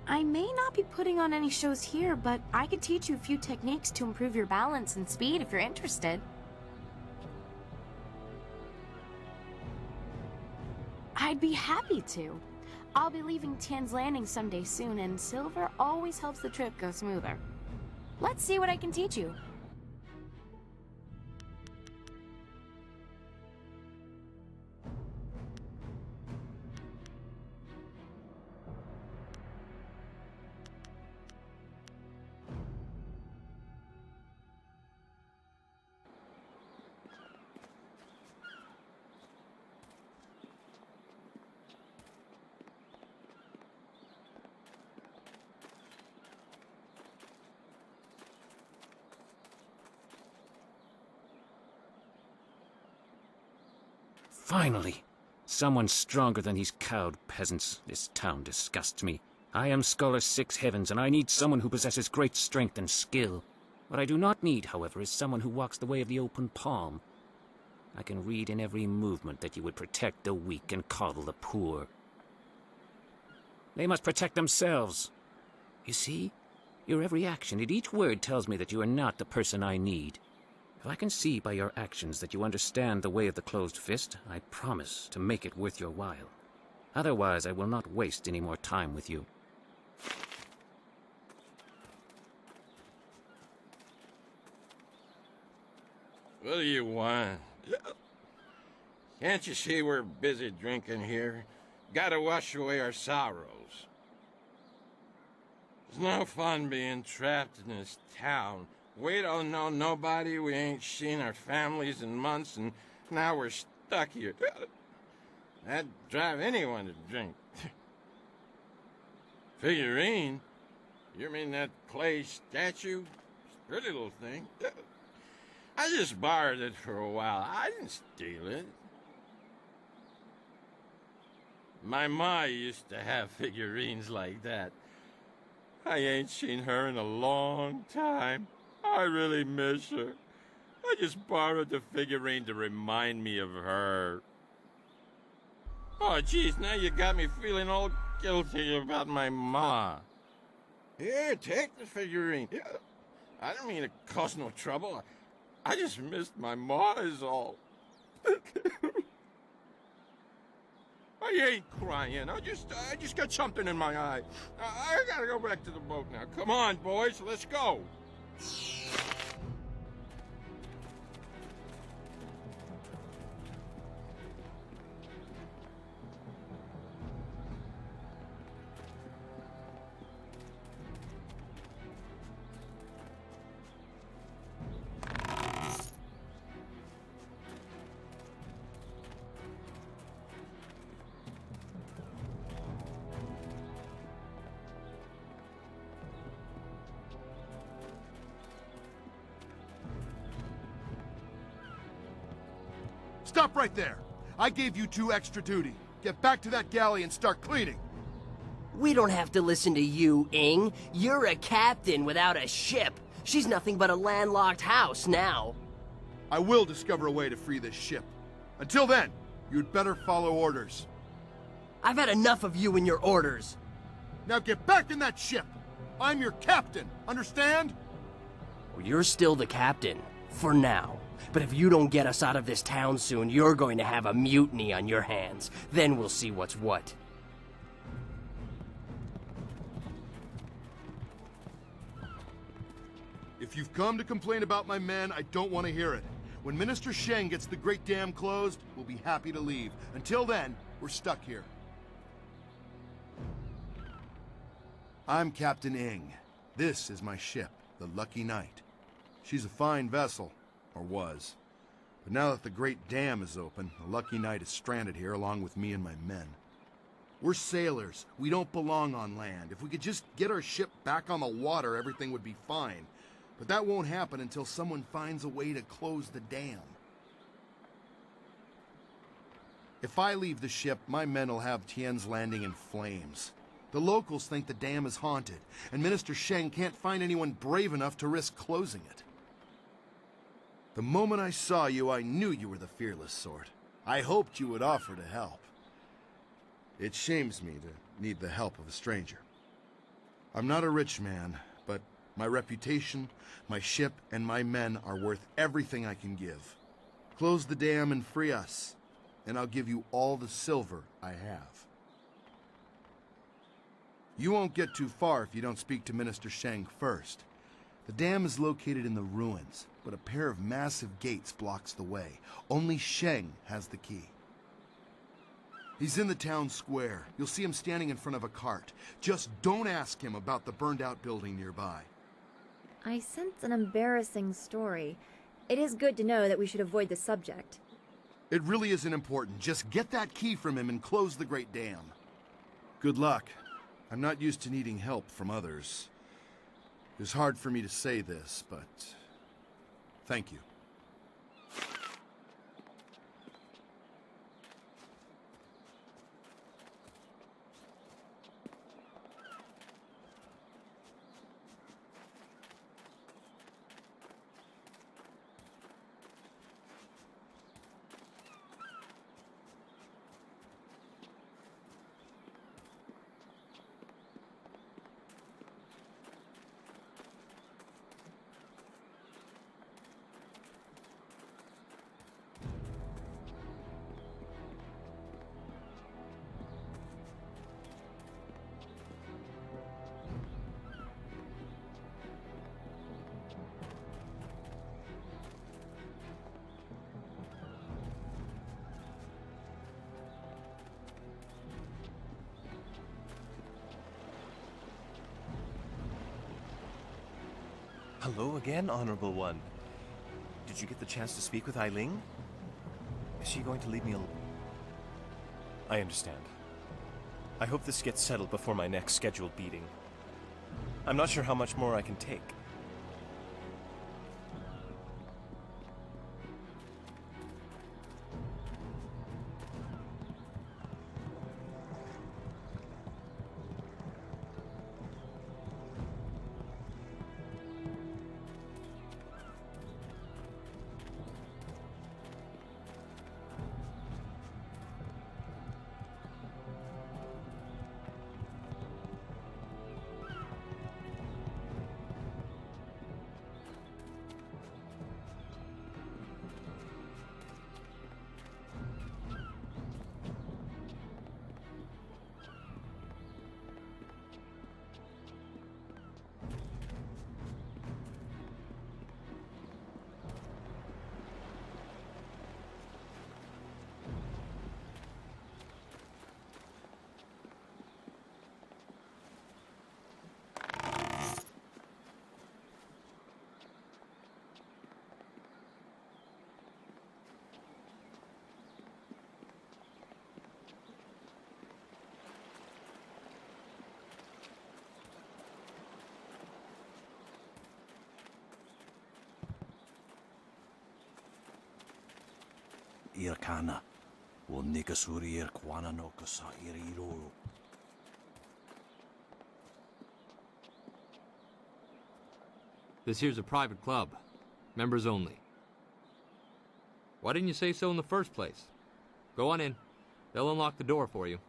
I may not be putting on any shows here, but I could teach you a few techniques to improve your balance and speed if you're interested. I'd be happy to. I'll be leaving Tian's Landing someday soon, and silver always helps the trip go smoother. Let's see what I can teach you. Finally! Someone stronger than these cowed peasants. This town disgusts me. I am Scholar Six Heavens, and I need someone who possesses great strength and skill. What I do not need, however, is someone who walks the way of the open palm. I can read in every movement that you would protect the weak and coddle the poor. They must protect themselves. You see? Your every action and each word tells me that you are not the person I need. If I can see by your actions that you understand the way of the closed fist, I promise to make it worth your while. Otherwise, I will not waste any more time with you. What do you want? Can't you see we're busy drinking here? Gotta wash away our sorrows. It's no fun being trapped in this town. We don't know nobody, we ain't seen our families in months, and now we're stuck here. That'd drive anyone to drink. Figurine? You mean that clay statue? It's a pretty little thing. I just borrowed it for a while. I didn't steal it. My ma used to have figurines like that. I ain't seen her in a long time. I really miss her. I just borrowed the figurine to remind me of her. Oh, geez, now you got me feeling all guilty about my ma. Here, take the figurine. I didn't mean to cause no trouble. I just missed my ma is all. I ain't crying. I just got something in my eye. I gotta go back to the boat now. Come on, boys, let's go. Stop right there! I gave you 2 extra duty. Get back to that galley and start cleaning! We don't have to listen to you, Ing. You're a captain without a ship. She's nothing but a landlocked house now. I will discover a way to free this ship. Until then, you'd better follow orders. I've had enough of you and your orders. Now get back in that ship! I'm your captain, understand? Well, you're still the captain, for now. But if you don't get us out of this town soon, you're going to have a mutiny on your hands. Then we'll see what's what. If you've come to complain about my men, I don't want to hear it. When Minister Sheng gets the Great Dam closed, we'll be happy to leave. Until then, we're stuck here. I'm Captain Ing. This is my ship, the Lucky Knight. She's a fine vessel. Or was. But now that the Great Dam is open, the Lucky Knight is stranded here along with me and my men. We're sailors. We don't belong on land. If we could just get our ship back on the water, everything would be fine. But that won't happen until someone finds a way to close the dam. If I leave the ship, my men will have Tien's Landing in flames. The locals think the dam is haunted, and Minister Sheng can't find anyone brave enough to risk closing it. The moment I saw you, I knew you were the fearless sort. I hoped you would offer to help. It shames me to need the help of a stranger. I'm not a rich man, but my reputation, my ship, and my men are worth everything I can give. Close the dam and free us, and I'll give you all the silver I have. You won't get too far if you don't speak to Minister Sheng first. The dam is located in the ruins, but a pair of massive gates blocks the way. Only Sheng has the key. He's in the town square. You'll see him standing in front of a cart. Just don't ask him about the burned-out building nearby. I sense an embarrassing story. It is good to know that we should avoid the subject. It really isn't important. Just get that key from him and close the Great Dam. Good luck. I'm not used to needing help from others. It's hard for me to say this, but thank you. Hello again, Honorable One. Did you get the chance to speak with Eileen? Is she going to leave me alone? I understand. I hope this gets settled before my next scheduled beating. I'm not sure how much more I can take. Irkana, wo nikasuri irkwana no kasa iriro. This here's a private club. Members only. Why didn't you say so in the first place? Go on in. They'll unlock the door for you.